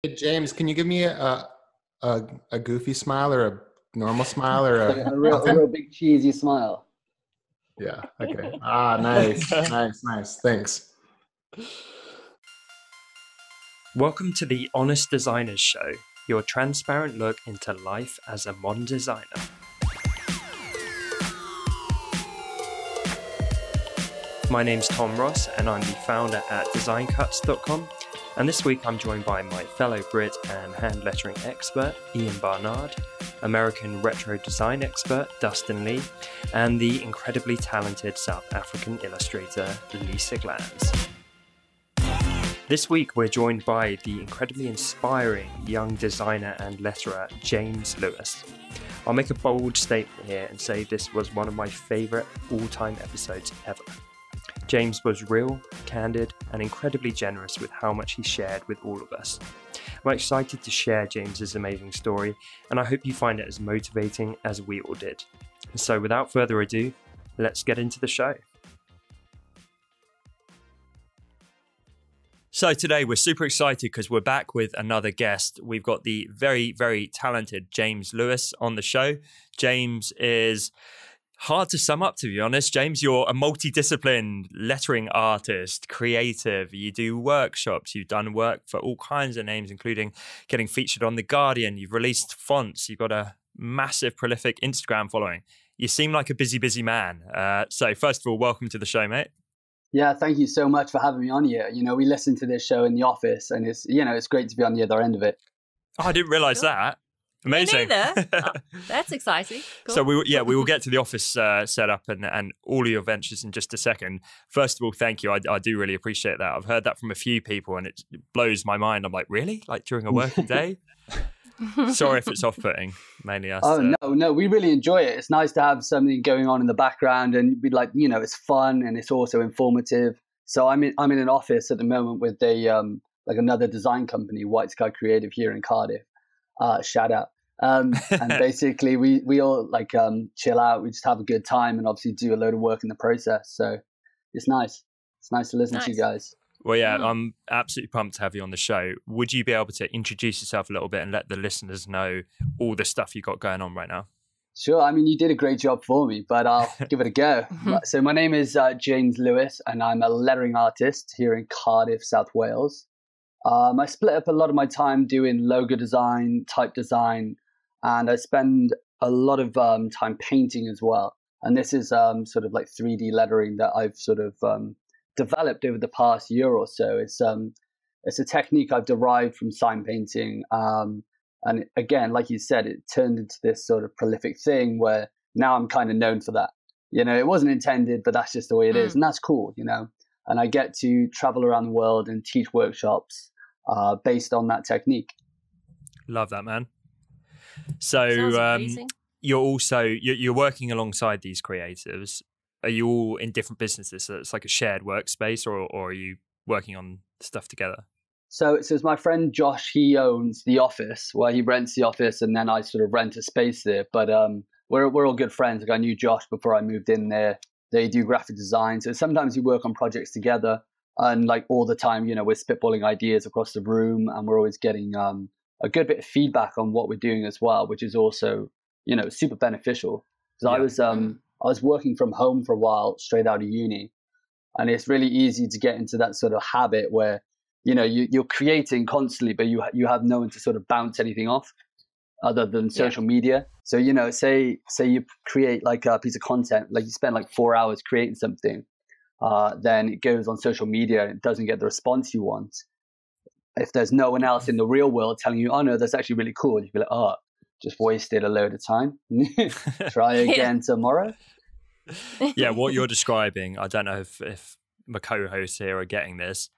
Hey, James, can you give me a goofy smile or a normal smile or Like a a something? real big cheesy smile. Yeah. Okay. Ah, nice, nice, nice. Thanks. Welcome to the Honest Designers Show, your transparent look into life as a modern designer. My name's Tom Ross, and I'm the founder at designcuts.com. And this week I'm joined by my fellow Brit and hand lettering expert, Ian Barnard, American retro design expert, Dustin Lee, and the incredibly talented South African illustrator, Lisa Glanz. This week we're joined by the incredibly inspiring young designer and letterer, James Lewis. I'll make a bold statement here and say this was one of my favourite all-time episodes ever. James was real, candid, and incredibly generous with how much he shared with all of us. I'm excited to share James's amazing story, and I hope you find it as motivating as we all did. So without further ado, let's get into the show. So today we're super excited because we're back with another guest. We've got the very, very talented James Lewis on the show. James is hard to sum up, to be honest. James, you're a multidisciplined lettering artist, creative. You do workshops. You've done work for all kinds of names, including getting featured on The Guardian. You've released fonts. You've got a massive, prolific Instagram following. You seem like a busy, busy man. So first of all, welcome to the show, mate. Yeah, thank you so much for having me on here. You know, we listen to this show in the office, and it's great to be on the other end of it. Oh, I didn't realise that. Amazing. Me neither. Oh, that's exciting. Cool. So we will get to the office setup and all of your ventures in just a second. First of all, thank you. I do really appreciate that. I've heard that from a few people and it blows my mind. I'm like, really? Like during a working day? Sorry if it's off-putting, mainly us. Oh, no, we really enjoy it. It's nice to have something going on in the background and be like, you know, it's fun and it's also informative. So I'm in an office at the moment with like another design company, White Sky Creative here in Cardiff. Shout out. And basically we all like chill out, we just have a good time and obviously do a load of work in the process. So it's nice to listen to you guys. Well, yeah, I'm absolutely pumped to have you on the show. Would you be able to introduce yourself a little bit and let the listeners know all the stuff you got going on right now? Sure. I mean, you did a great job for me, but I'll give it a go. So my name is James Lewis and I'm a lettering artist here in Cardiff, South Wales. I split up a lot of my time doing logo design, type design, and I spend a lot of time painting as well. And this is sort of like 3D lettering that I've sort of developed over the past year or so. It's a technique I've derived from sign painting. And again, like you said, it turned into this sort of prolific thing where now I'm kind of known for that. You know, it wasn't intended, but that's just the way it is. And that's cool, you know. And I get to travel around the world and teach workshops based on that technique. Love that, man. So you're working alongside these creatives. Are you all in different businesses? So it's like a shared workspace, or are you working on stuff together? So it's my friend Josh. He owns the office. Well, he rents the office, and then I sort of rent a space there. But we're all good friends. Like I knew Josh before I moved in there. They do graphic design, so sometimes we work on projects together. And like all the time, you know, we're spitballing ideas across the room, and we're always getting a good bit of feedback on what we're doing as well, which is also, you know, super beneficial. Because I was working from home for a while, straight out of uni, and it's really easy to get into that sort of habit where, you know, you're creating constantly, but you have no one to sort of bounce anything off other than social media. So, you know, say you create like a piece of content, like you spend like 4 hours creating something, then it goes on social media and it doesn't get the response you want. If there's no one else in the real world telling you, oh no, that's actually really cool, you'd be like, oh, just wasted a load of time. Try again tomorrow. Yeah, what you're describing, I don't know if my co-hosts here are getting this.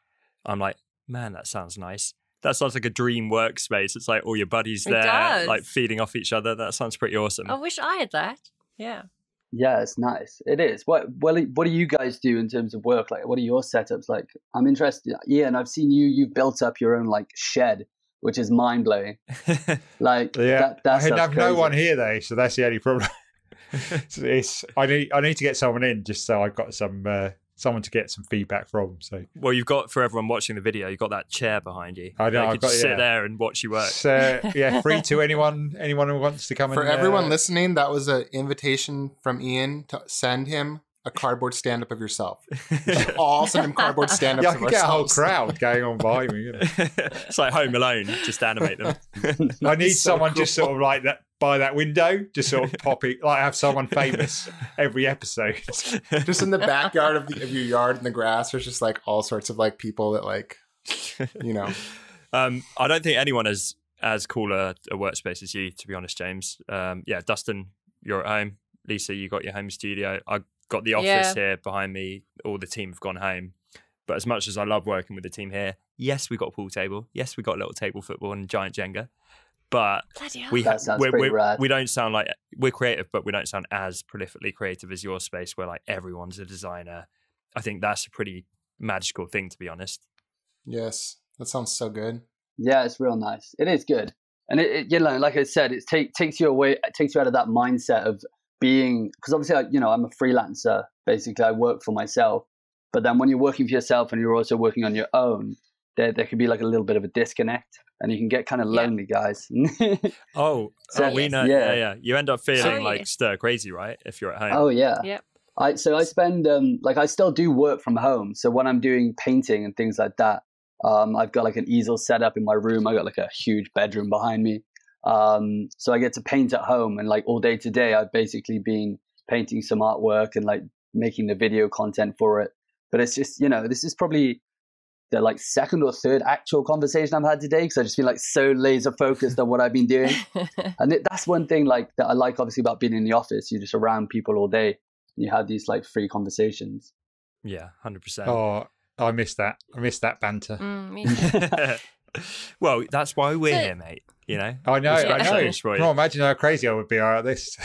I'm like, man, that sounds nice. That sounds like a dream workspace. It's like all your buddies there, like feeding off each other. That sounds pretty awesome. I wish I had that. Yeah. Yeah, it's nice. It is. What do you guys do in terms of work? Like, what are your setups like? I'm interested. Yeah, and I've seen you've built up your own like shed, which is mind blowing. Like, yeah, I have crazy. No one here though, so that's the only problem. I need to get someone in just so I've got some someone to get some feedback from. So, well, you've got, for everyone watching the video, you've got that chair behind you. I know, They I've could got- just sit yeah. there and watch you work. so free to anyone who wants to come For and everyone listening, that was an invitation from Ian to send him a cardboard stand-up of yourself. We should all send him cardboard stand-ups Yeah, I of could get a whole ourselves. crowd going on behind me. You know? It's like Home Alone, just animate them. I need So someone just cool. sort of like that by that window, just sort of popping, like have someone famous every episode. Just in the backyard of your yard in the grass, there's just like all sorts of like people that like, you know. I don't think anyone has as cool a workspace as you, to be honest, James. Yeah, Dustin, you're at home. Lisa, you got your home studio. I got the office here behind me. All the team have gone home. But as much as I love working with the team here, yes, we got a pool table. Yes, we got a little table football and giant Jenga. But Bloody hell. That sounds pretty rad. we don't sound like, we're creative, but we don't sound as prolifically creative as your space where like everyone's a designer. I think that's a pretty magical thing, to be honest. Yes, that sounds so good. Yeah, it's real nice. It is good, and it you know, like I said, it takes you away, it takes you out of that mindset of being, because obviously, I'm a freelancer. Basically, I work for myself. But then when you're working for yourself and you're also working on your own, there can be like a little bit of a disconnect, and you can get kind of lonely, guys. Oh, So- we know. yeah. Yeah. You end up feeling Oh, like yeah. stir crazy, right? If you're at home. Oh yeah. Yep. I spend I still do work from home. So when I'm doing painting and things like that, I've got like an easel set up in my room. I got like a huge bedroom behind me. So I get to paint at home, and like all day today, I've basically been painting some artwork and like making the video content for it. But it's just, this is probably the like second or third actual conversation I've had today, because I just feel like so laser focused on what I've been doing. And that's one thing like that I like obviously about being in the office. You're just around people all day. And you have these like free conversations. Yeah, 100%. Oh, I missed that. I missed that banter. Me too. Well, that's why we're So- here, mate. You know, I know, Yeah. I know. Destroy it. Can't imagine how crazy I would be at this.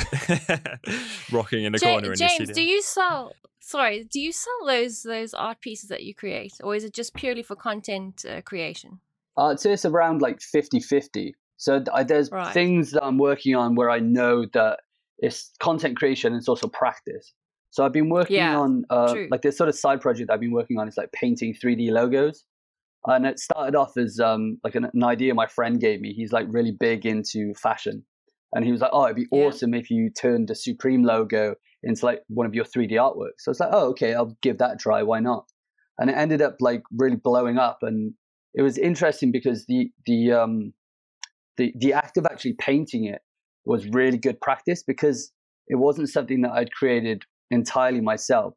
rocking in the corner in the James, studio. do you sell? Sorry, do you sell those art pieces that you create, or is it just purely for content creation? I'd say it's around like 50-50. So there's Right. things that I'm working on where I know that it's content creation, it's also practice. So I've been working Yeah, on true. like this sort of side project I've been working on is like painting 3D logos. And it started off as like an idea my friend gave me. He's like really big into fashion. And he was like, oh, it'd be Yeah. awesome if you turned the Supreme logo into like one of your 3D artworks. So I was like, oh, okay, I'll give that a try. Why not? And it ended up like really blowing up. And it was interesting because the act of actually painting it was really good practice, because it wasn't something that I'd created entirely myself.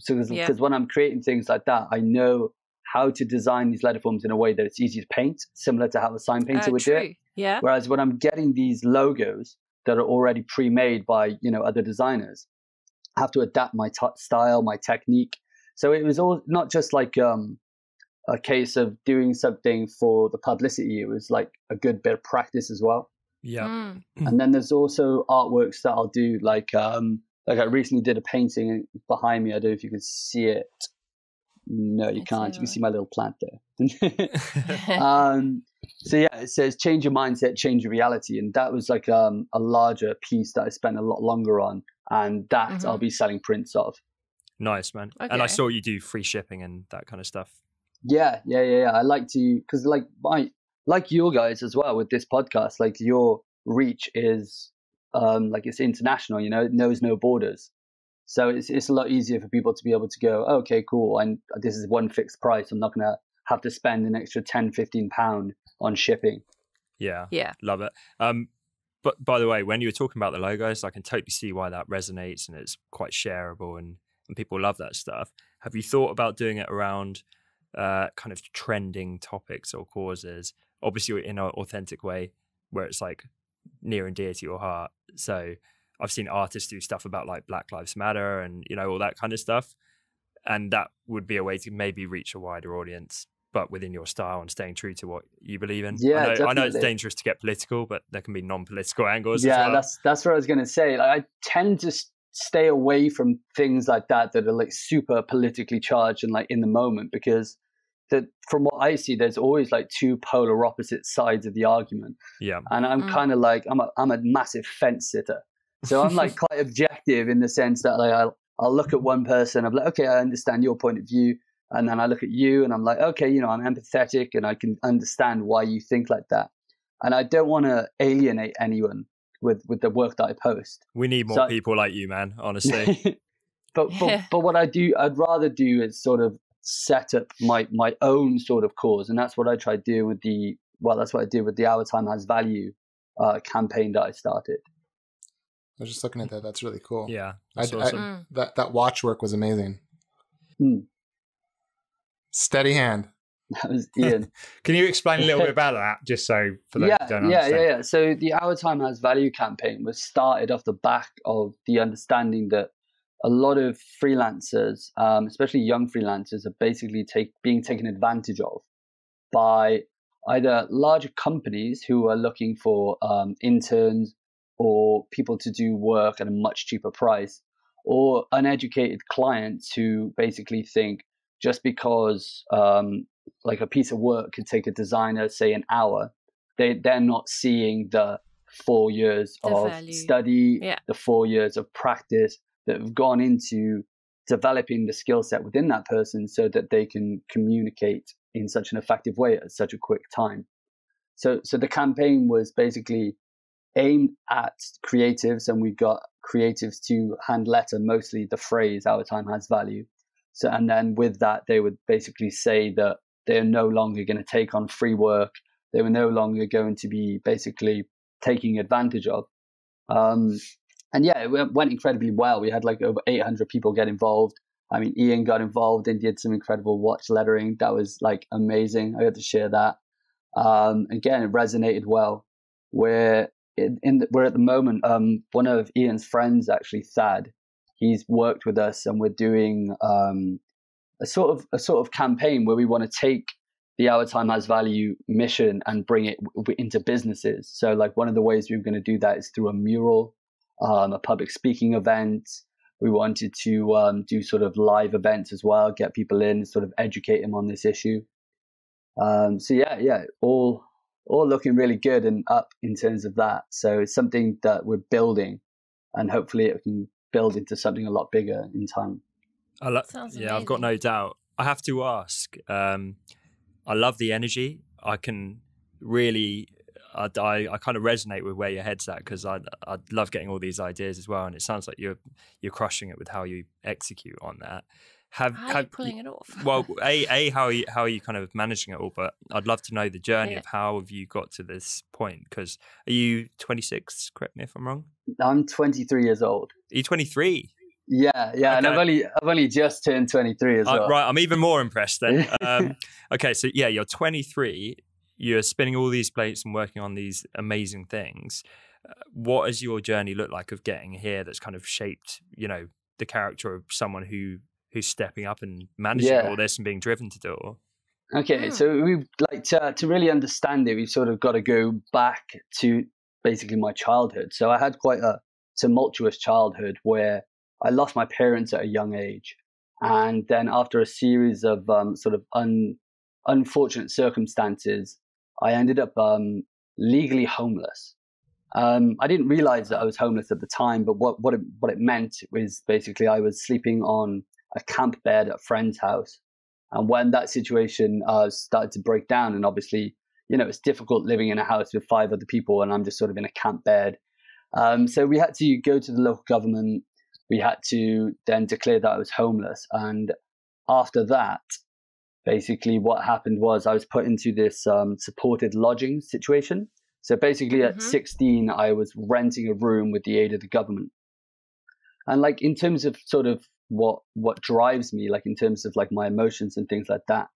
So because when I'm creating things like that, I know how to design these letterforms in a way that it's easy to paint, similar to how a sign painter would do True. it. Yeah. Whereas when I'm getting these logos that are already pre-made by other designers, I have to adapt my style, my technique. So it was all not just like a case of doing something for the publicity. It was like a good bit of practice as well. Yeah. Mm. And then there's also artworks that I'll do, like I recently did a painting behind me. I don't know if you can see it. No, you Let's can't. see You can see my little plant there. So yeah, it says change your mindset, change your reality, and that was like a larger piece that I spent a lot longer on, and that I'll be selling prints of. Nice, man. And I Okay. saw you do free shipping and that kind of stuff. Yeah. I like to, because like you guys as well with this podcast, like your reach is like it's international. It knows no borders. So it's a lot easier for people to be able to go, oh, okay, cool, and this is one fixed price. I'm not going to have to spend an extra £10-15 on shipping. Yeah. Yeah. Love it. But by the way, when you were talking about the logos, I can totally see why that resonates, and it's quite shareable, and people love that stuff. Have you thought about doing it around kind of trending topics or causes? Obviously in an authentic way where it's like near and dear to your heart. So I've seen artists do stuff about like Black Lives Matter and, all that kind of stuff. And that would be a way to maybe reach a wider audience, but within your style and staying true to what you believe in. Yeah, I know it's definitely. dangerous to get political, but there can be non-political angles Yeah, as well. that's what I was going to say. Like, I tend to stay away from things like that are like super politically charged and like in the moment, because from what I see, there's always like two polar opposite sides of the argument. Yeah. And I'm kind of like, I'm a massive fence sitter. So I'm like quite objective in the sense that like, I'll look at one person, I'm like, okay, I understand your point of view. And then I look at you and I'm like, okay, I'm empathetic and I can understand why you think like that. And I don't want to alienate anyone with the work that I post. We need more people like you, man, honestly. but what I'd rather do is sort of set up my own sort of cause. And that's what I try to do that's what I did with the Our Time Has Value campaign that I started. I was just looking at that. That's really cool. Yeah. That's awesome. That watch work was amazing. Steady hand. That was Ian. Can you explain a little bit about that, just so for those who don't understand? Yeah. So the Our Time Has Value campaign was started off the back of the understanding that a lot of freelancers, especially young freelancers, are basically being taken advantage of by either larger companies who are looking for interns or people to do work at a much cheaper price, or uneducated clients who basically think just because like a piece of work could take a designer, say, an hour, they're not seeing the 4 years of study, the 4 years of practice that have gone into developing the skill set within that person so that they can communicate in such an effective way at such a quick time. So the campaign was basically aimed at creatives, and we got creatives to hand letter mostly the phrase "Our time has value." So, and then with that, they would basically say that they're no longer going to take on free work. They were no longer going to be basically taking advantage of. And yeah, it went incredibly well. We had like over 800 people get involved. I mean, Ian got involved and did some incredible watch lettering. That was like amazing. I got to share that. Again, it resonated well. We're at the moment, one of Ian's friends, actually, Thad, he's worked with us, and we're doing a sort of campaign where we want to take the Our Time Has Value mission and bring it into businesses. So like one of the ways we were going to do that is through a mural, a public speaking event. We wanted to do sort of live events as well, get people in, sort of educate them on this issue. So yeah, all looking really good and up in terms of that. So it's something that we're building, and hopefully it can build into something a lot bigger in time. Yeah, I've got no doubt. I have to ask, I love the energy. I can really, I kind of resonate with where your head's at, because I love getting all these ideas as well. And it sounds like you're crushing it with how you execute on that. How are you pulling it off? Well, how are you kind of managing it all? But I'd love to know the journey of how have you got to this point? Because are you 26? Correct me if I'm wrong. I'm 23 years old. Are you 23? Yeah, okay. And I've only just turned 23 as well. Right, I'm even more impressed then. Okay, so yeah, you're 23. You're spinning all these plates and working on these amazing things. What has your journey looked like of getting here? That's kind of shaped, the character of someone who's stepping up and managing all this and being driven to do it all. Okay, so we've like to really understand it, we've sort of got to go back to basically my childhood. So I had quite a tumultuous childhood where I lost my parents at a young age, and then after a series of sort of unfortunate circumstances, I ended up legally homeless. I didn't realize that I was homeless at the time, but what it meant was basically I was sleeping on a camp bed at a friend's house. And when that situation started to break down, and obviously, it's difficult living in a house with 5 other people, and I'm just sort of in a camp bed. So we had to go to the local government. We had to then declare that I was homeless. And after that, basically what happened was I was put into this supported lodging situation. So basically at 16, I was renting a room with the aid of the government. And like in terms of sort of what drives me, like in terms of like my emotions and things like that,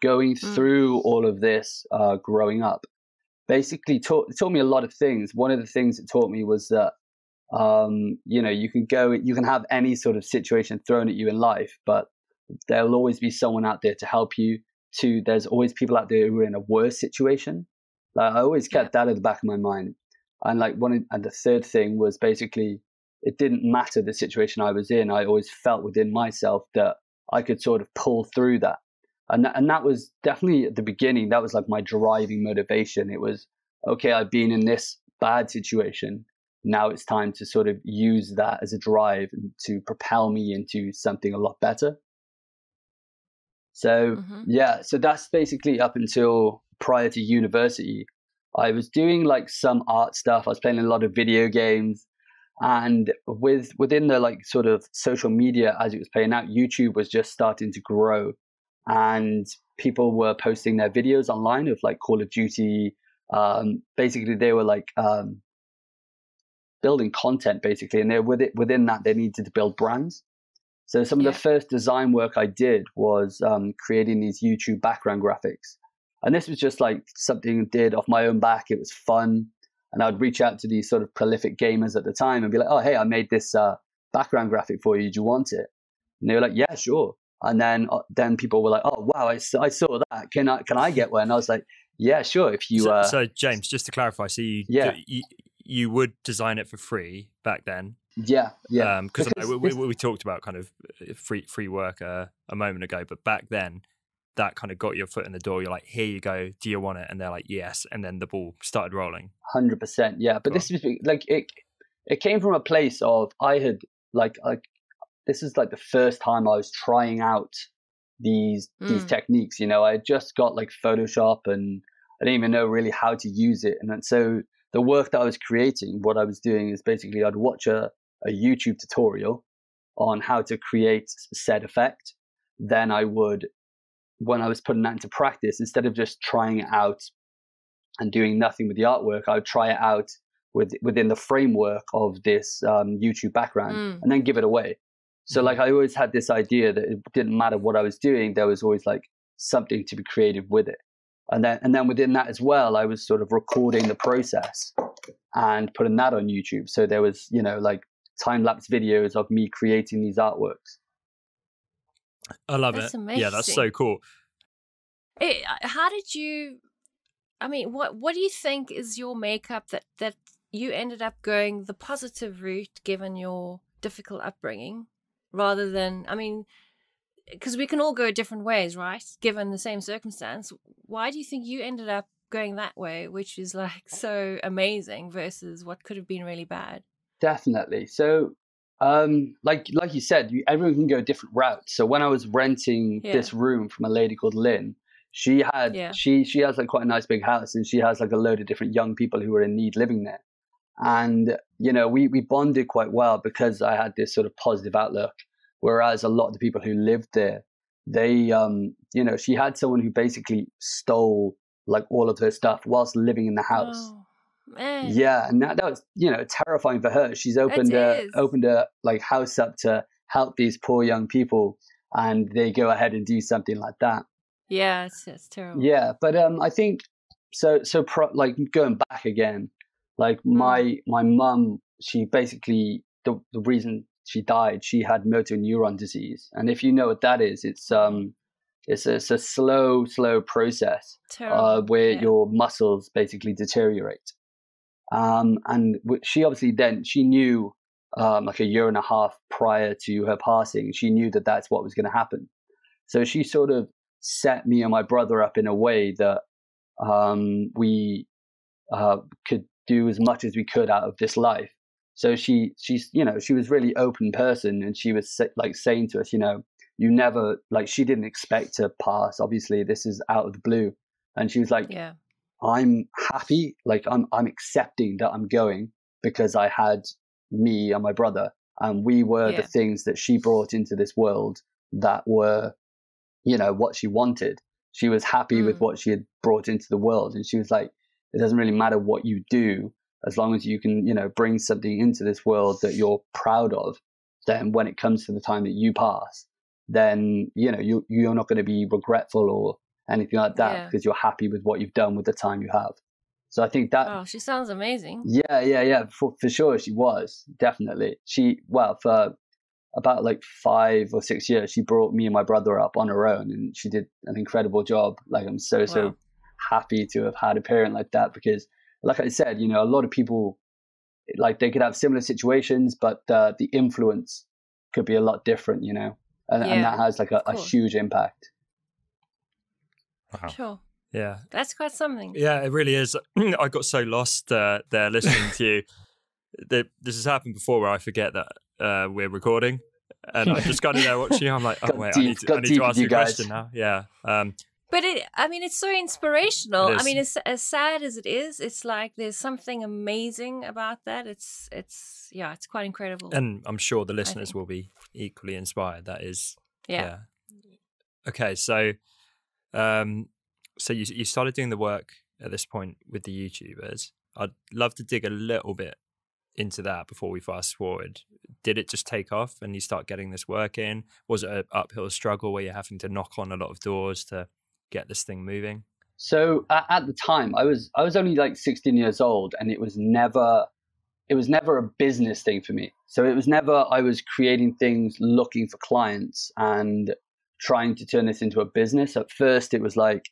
going through all of this growing up, basically it taught me a lot of things. One of the things it taught me was that you can have any sort of situation thrown at you in life, but there'll always be someone out there to help you. There's always people out there who are in a worse situation. Like, I always kept that at the back of my mind. And and the third thing was basically, it didn't matter the situation I was in. I always felt within myself that I could sort of pull through that. And that was definitely at the beginning, that was like my driving motivation. It was, okay, I've been in this bad situation. now it's time to sort of use that as a drive and to propel me into something a lot better. So yeah, so that's basically up until prior to university. I was doing like some art stuff. I was playing a lot of video games, and within the like sort of social media as it was playing out, YouTube was just starting to grow, and people were posting their videos online of like Call of Duty. Basically, they were like building content basically, and within that they needed to build brands. So some of the first design work I did was creating these YouTube background graphics. And this was just like something I did off my own back. It was fun. And I'd reach out to these sort of prolific gamers at the time and be like, oh, hey, I made this background graphic for you. Do you want it? And they were like, yeah, sure. And then people were like, oh, wow, I saw that. Can I get one? And I was like, yeah, sure. If you So James, just to clarify, so you would design it for free back then? Yeah. Because we talked about kind of free work a moment ago, but back then that kind of got your foot in the door. You're like, here you go. Do you want it? And they're like, yes. And then the ball started rolling. 100%. Yeah. But this was like, it came from a place of, I had like this is like the first time I was trying out these techniques. You know, I had just got like Photoshop and I didn't even know really how to use it. And then, so the work that I was creating, what I was doing is basically I'd watch a YouTube tutorial on how to create said effect. Then I would, when I was putting that into practice, instead of just trying it out and doing nothing with the artwork, I would try it out within the framework of this YouTube background and then give it away. So like I always had this idea that it didn't matter what I was doing, there was always like something to be creative with it. And then within that as well, I was sort of recording the process and putting that on YouTube. So there was, you know, like time-lapse videos of me creating these artworks. I love That's it. amazing. Yeah, that's so cool. How did you, I mean, what do you think is your makeup that you ended up going the positive route given your difficult upbringing rather than, I mean, because we can all go different ways, right? Given the same circumstance. Why do you think you ended up going that way, which is like so amazing versus what could have been really bad? Definitely. So, like you said, everyone can go a different routes. So when I was renting this room from a lady called Lynn, she had she has like quite a nice big house, and she has like a load of different young people who were in need living there. And you know, we bonded quite well because I had this sort of positive outlook. Whereas a lot of the people who lived there, they, you know, she had someone who basically stole like all of her stuff whilst living in the house. Oh, man. Yeah, and that was, you know, terrifying for her. She's opened a like house up to help these poor young people, and they go ahead and do something like that. Yeah, it's terrible. Yeah, but I think like going back again, like my mum, she basically the reason she died, she had motor neuron disease, and if you know what that is, it's a slow process where your muscles basically deteriorate. And she obviously she knew like a year and a half prior to her passing, she knew that that's what was going to happen. So she sort of set me and my brother up in a way that we could do as much as we could out of this life. So she's, you know, she was really open person, and she was like saying to us, you know, you never, like, she didn't expect to pass. Obviously, this is out of the blue. And she was like, I'm happy. Like, I'm accepting that I'm going because I had me and my brother, and we were the things that she brought into this world that were, you know, what she wanted. She was happy with what she had brought into the world. And she was like, it doesn't really matter what you do, as long as you can, you know, bring something into this world that you're proud of, then when it comes to the time that you pass, then, you know, you're not going to be regretful or anything like that because you're happy with what you've done with the time you have. So I think that... Oh, she sounds amazing. Yeah. For sure, she was. Definitely. For about like 5 or 6 years, she brought me and my brother up on her own, and she did an incredible job. Like, I'm so happy to have had a parent like that, because like I said, you know, a lot of people, like, they could have similar situations, but the influence could be a lot different, you know, and that has like a huge impact. Wow. Sure. Yeah. That's quite something. Yeah, it really is. I got so lost there listening to you. this has happened before where I forget that we're recording, and I just kind of know watching. I'm like, oh wait, I need to ask you a question now. Yeah. But it's so inspirational. It is. I mean, as sad as it is, it's like there's something amazing about that. It's quite incredible. And I'm sure the listeners will be equally inspired. That is, yeah. Okay, so, you started doing the work at this point with the YouTubers. I'd love to dig a little bit into that before we fast forward. Did it just take off and you start getting this work in? Was it an uphill struggle where you're having to knock on a lot of doors to get this thing moving? So at the time, I was only like 16 years old, and it was never a business thing for me. So it was never I was creating things looking for clients and trying to turn this into a business. At first, it was like,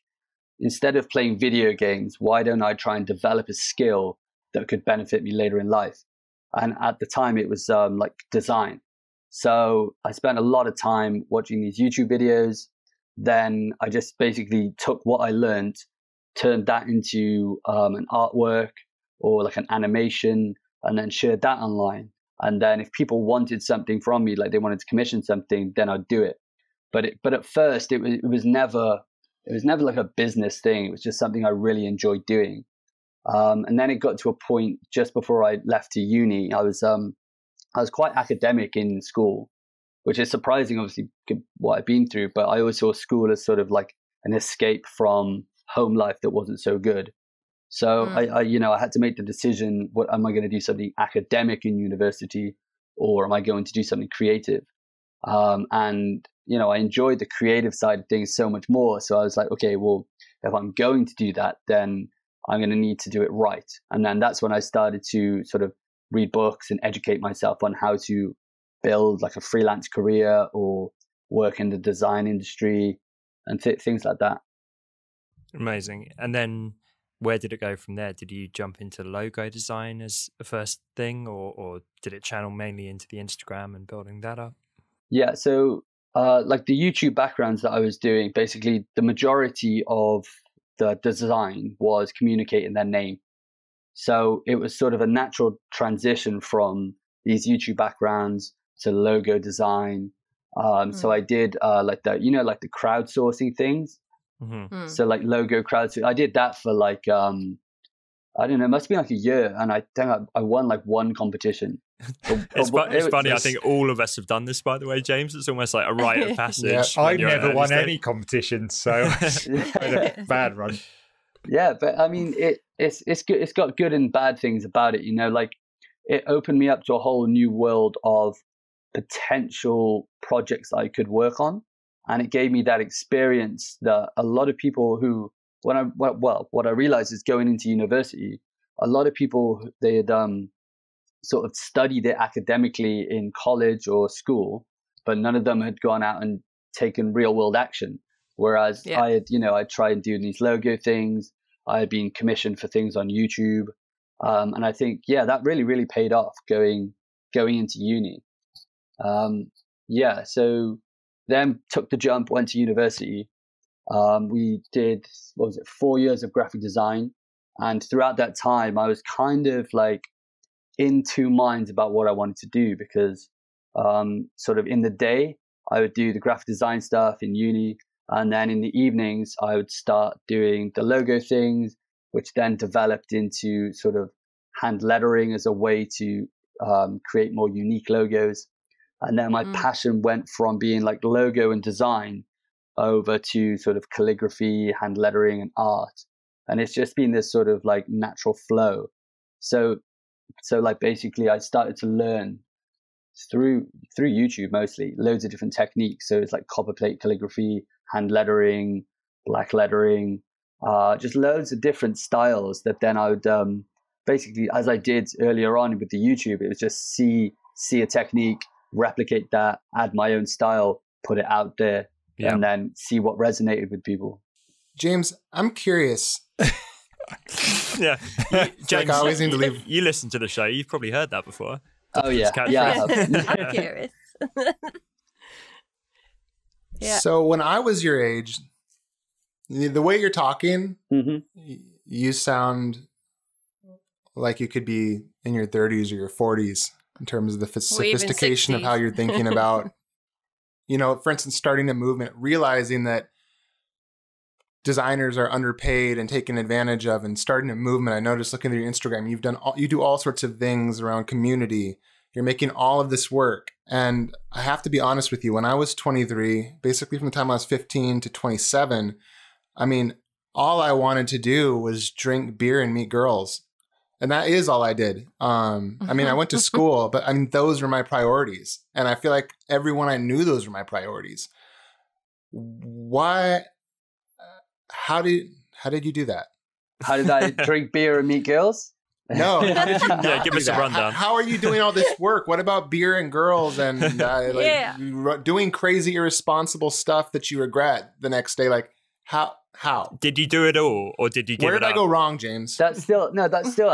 instead of playing video games, why don't I try and develop a skill that could benefit me later in life? And at the time, it was like design. So I spent a lot of time watching these YouTube videos. Then I just basically took what I learned, turned that into an artwork or like an animation, and then shared that online. And then if people wanted something from me, like they wanted to commission something, then I'd do it. But at first, it was never like a business thing. It was just something I really enjoyed doing. And then it got to a point just before I left to uni. I was quite academic in school, which is surprising, obviously, what I've been through. But I always saw school as sort of like an escape from home life that wasn't so good. So I had to make the decision: what am I going to do? Something academic in university, or am I going to do something creative? And I enjoyed the creative side of things so much more. So I was like, okay, well, if I'm going to do that, then I'm going to need to do it right. And then that's when I started to sort of read books and educate myself on how to build like a freelance career or work in the design industry and things like that. Amazing. And then where did it go from there? Did you jump into logo design as a first thing, or did it channel mainly into the Instagram and building that up? Yeah, so like the YouTube backgrounds that I was doing, basically the majority of the design was communicating their name. So it was sort of a natural transition from these YouTube backgrounds to logo design. So I did like the crowdsourcing things. Mm-hmm. So like logo crowdsourcing, I did that for like I don't know, it must have been like a year, and I think I won like one competition. It's funny. I think all of us have done this, by the way, James. It's almost like a rite of passage. Yeah, I never won any competitions, so a bad run. Yeah, but I mean, it's good. It's got good and bad things about it. Like it opened me up to a whole new world of potential projects I could work on, and it gave me that experience that a lot of people who, what I realized is going into university, a lot of people, they had sort of studied it academically in college or school, but none of them had gone out and taken real world action. Whereas I had, I tried doing these logo things. I had been commissioned for things on YouTube. And I think, that really, really paid off going into uni. So then took the jump, went to university. We did, 4 years of graphic design. And throughout that time, I was kind of like in two minds about what I wanted to do, because sort of in the day, I would do the graphic design stuff in uni. And then in the evenings, I would start doing the logo things, which then developed into sort of hand lettering as a way to create more unique logos. And then my passion went from being like logo and design over to sort of calligraphy, hand lettering, and art. And it's just been this sort of like natural flow. So like basically I started to learn through YouTube mostly, loads of different techniques. So it's like copper plate calligraphy, hand lettering, black lettering, just loads of different styles that then I would basically, as I did earlier on with the YouTube, it was just see a technique, replicate that, add my own style, put it out there, and then see what resonated with people. James, I'm curious. Yeah, James, like I always need to leave. You listen to the show. You've probably heard that before. Oh yeah, I'm curious. So when I was your age, the way you're talking, you sound like you could be in your 30s or your 40s in terms of the Or even sophistication of how 60s. you're thinking about, for instance, starting a movement, realizing that designers are underpaid and taken advantage of, and starting a movement. I noticed looking at your Instagram, you do all sorts of things around community. You're making all of this work. And I have to be honest with you, when I was 23, basically from the time I was 15 to 27, I mean, all I wanted to do was drink beer and meet girls. And that is all I did. I mean, I went to school, but I mean, those were my priorities. And I feel like everyone I knew, those were my priorities. Why? How did you do that? How did I drink beer and meet girls? No, how did you not give do us a that? rundown. How are you doing all this work? What about beer and girls and Yeah. doing crazy, irresponsible stuff that you regret the next day? Like how? Did you do it all, or did you give Where it did I up? go wrong, James? That still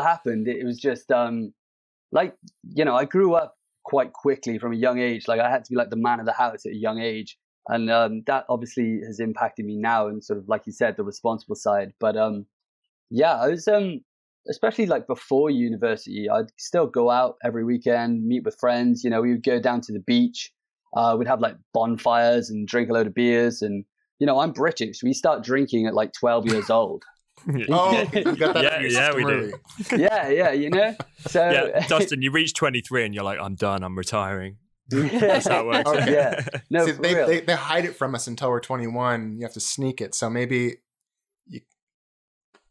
happened. It was just like, I grew up quite quickly from a young age. Like I had to be like the man of the house at a young age. And that obviously has impacted me now, and sort of, like you said, the responsible side. But yeah, I was especially like before university, I'd still go out every weekend, meet with friends. We would go down to the beach. We'd have like bonfires and drink a load of beers. And I'm British. We start drinking at like 12 years old. Oh, you got that. we do. Yeah. So Yeah, Dustin, you reach 23 and you're like, I'm done. I'm retiring. Yeah. That's how it works. Okay. Yeah. No, See, for real. they hide it from us until we're 21. You have to sneak it. So maybe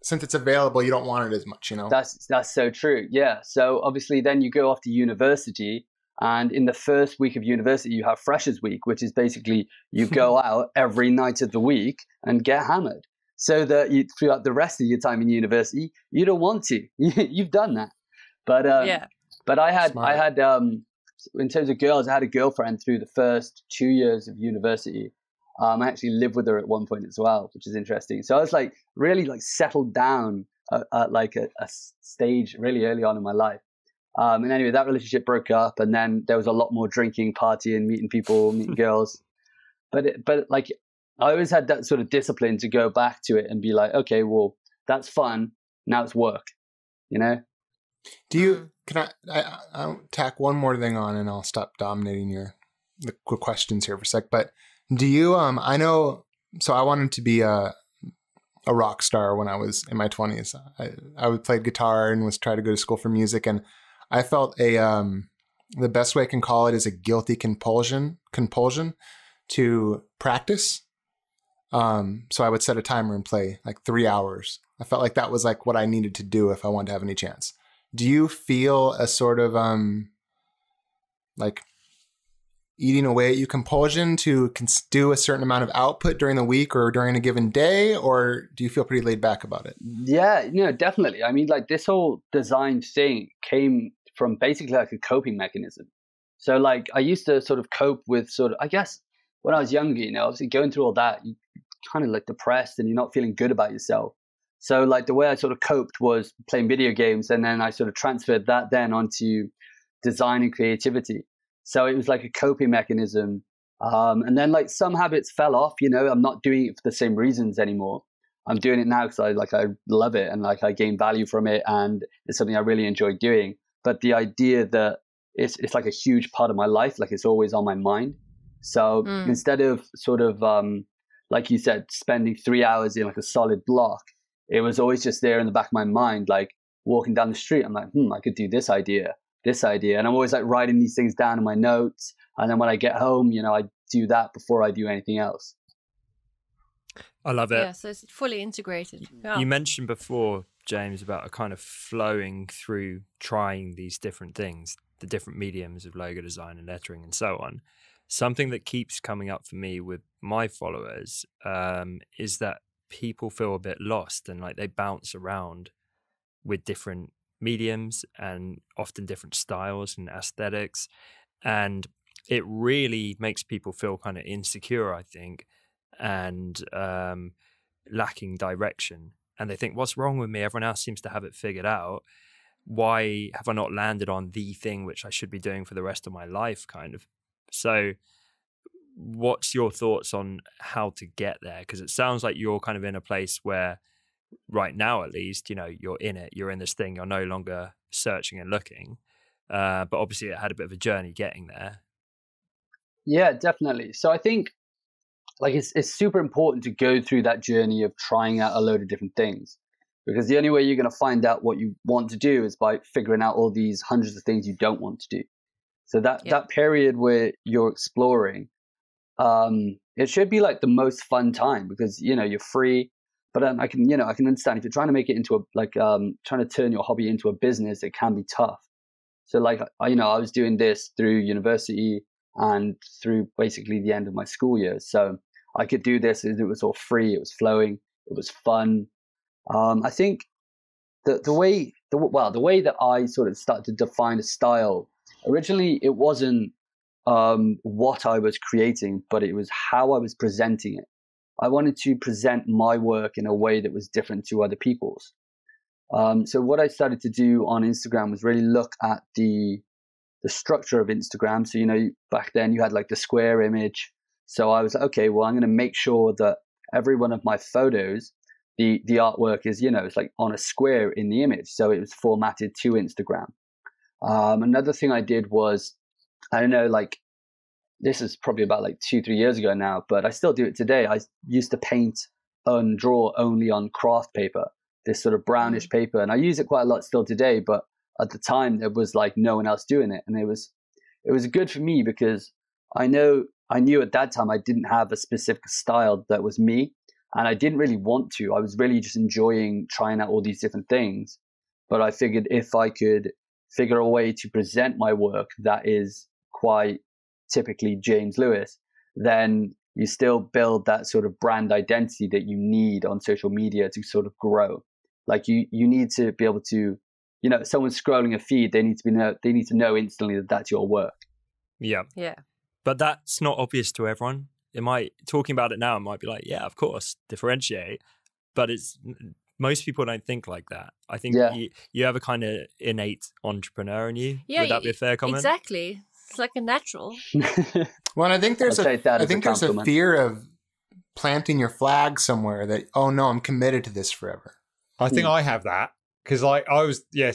since it's available, you don't want it as much, That's so true. Yeah. So obviously then you go off to university, and in the first week of university, you have Freshers Week, which is basically you go out every night of the week and get hammered. So that throughout the rest of your time in university, you don't want to. You've done that. But Yeah. But I had Smart. in terms of girls, I had a girlfriend through the first 2 years of university. I actually lived with her at one point as well, which is interesting. So I was like really like settled down at like a stage really early on in my life. And anyway, that relationship broke up, and then there was a lot more drinking, partying, meeting people, meeting girls. But like I always had that sort of discipline to go back to it and be like, okay, well, that's fun. Now it's work, Do you? Can I'll tack one more thing on, and I'll stop dominating the quick questions here for a sec. But do you? I know. So I wanted to be a rock star when I was in my 20s. I would play guitar and was trying to go to school for music, and I felt the best way I can call it is a guilty compulsion to practice. So I would set a timer and play like 3 hours. I felt like that was like what I needed to do if I wanted to have any chance. Do you feel a sort of like eating away at your compulsion to do a certain amount of output during the week or during a given day, or do you feel pretty laid back about it? Yeah, definitely. I mean, like this whole design thing came from basically like a coping mechanism. So like I used to sort of cope with I guess when I was younger, obviously going through all that, you kind of like depressed and you're not feeling good about yourself. So like the way I sort of coped was playing video games, and then I sort of transferred that then onto design and creativity. So it was like a coping mechanism. And then like some habits fell off, I'm not doing it for the same reasons anymore. I'm doing it now because I love it and like I gain value from it, and it's something I really enjoy doing. But the idea that it's like a huge part of my life, like it's always on my mind. So instead of sort of, like you said, spending 3 hours in like a solid block, it was always just there in the back of my mind, like walking down the street. I'm like, I could do this idea. And I'm always like writing these things down in my notes. And then when I get home, I do that before I do anything else. I love it. Yeah, so it's fully integrated. Yeah. You mentioned before, James, about a kind of flowing through trying these different things, the different mediums of logo design and lettering and so on. Something that keeps coming up for me with my followers is that people feel a bit lost and like they bounce around with different mediums and often different styles and aesthetics. And it really makes people feel kind of insecure, I think, and lacking direction. And they think, what's wrong with me? Everyone else seems to have it figured out. Why have I not landed on the thing which I should be doing for the rest of my life, kind of? So what's your thoughts on how to get there? Because it sounds like you're kind of in a place where right now, at least, you know, you're in it, you're in this thing, you're no longer searching and looking. But obviously it had a bit of a journey getting there. Yeah, definitely. So I think like it's super important to go through that journey of trying out a load of different things, because the only way you're going to find out what you want to do is by figuring out all these hundreds of things you don't want to do. So that period where you're exploring, it should be like the most fun time, because you know you're free. But I can understand if you're trying to make it into trying to turn your hobby into a business, it can be tough. So like I was doing this through university and through basically the end of my school year. So I could do this. It was all free. It was flowing. It was fun. I think the way that I sort of started to define a style, originally it wasn't what I was creating, but it was how I was presenting it. I wanted to present my work in a way that was different to other people's. So what I started to do on Instagram was really look at the structure of Instagram. So, you know, back then you had like the square image. So I was like, okay, well, I'm going to make sure that every one of my photos, the artwork is, you know, it's like on a square in the image. So it was formatted to Instagram. Another thing I did was, I don't know, like this is probably about like 2-3 years ago now, but I still do it today. I used to paint and draw only on craft paper, this sort of brownish paper. And I use it quite a lot still today, but at the time there was like no one else doing it. And it was good for me because I knew at that time I didn't have a specific style that was me. And I didn't really want to. I was really just enjoying trying out all these different things. But I figured if I could figure a way to present my work that is quite typically James Lewis, then you still build that sort of brand identity that you need on social media to sort of grow. Like you need to be able to, you know, someone's scrolling a feed, they need to know instantly that that's your work. Yeah. Yeah. But that's not obvious to everyone. Talking about it now, it might be like, yeah, of course, differentiate. But most people don't think like that. I think you have a kind of innate entrepreneur in you. Yeah, would that be a fair comment? Exactly. It's like a natural. Well, and I think there's a fear of planting your flag somewhere that, oh no, I'm committed to this forever. I think I have that. Because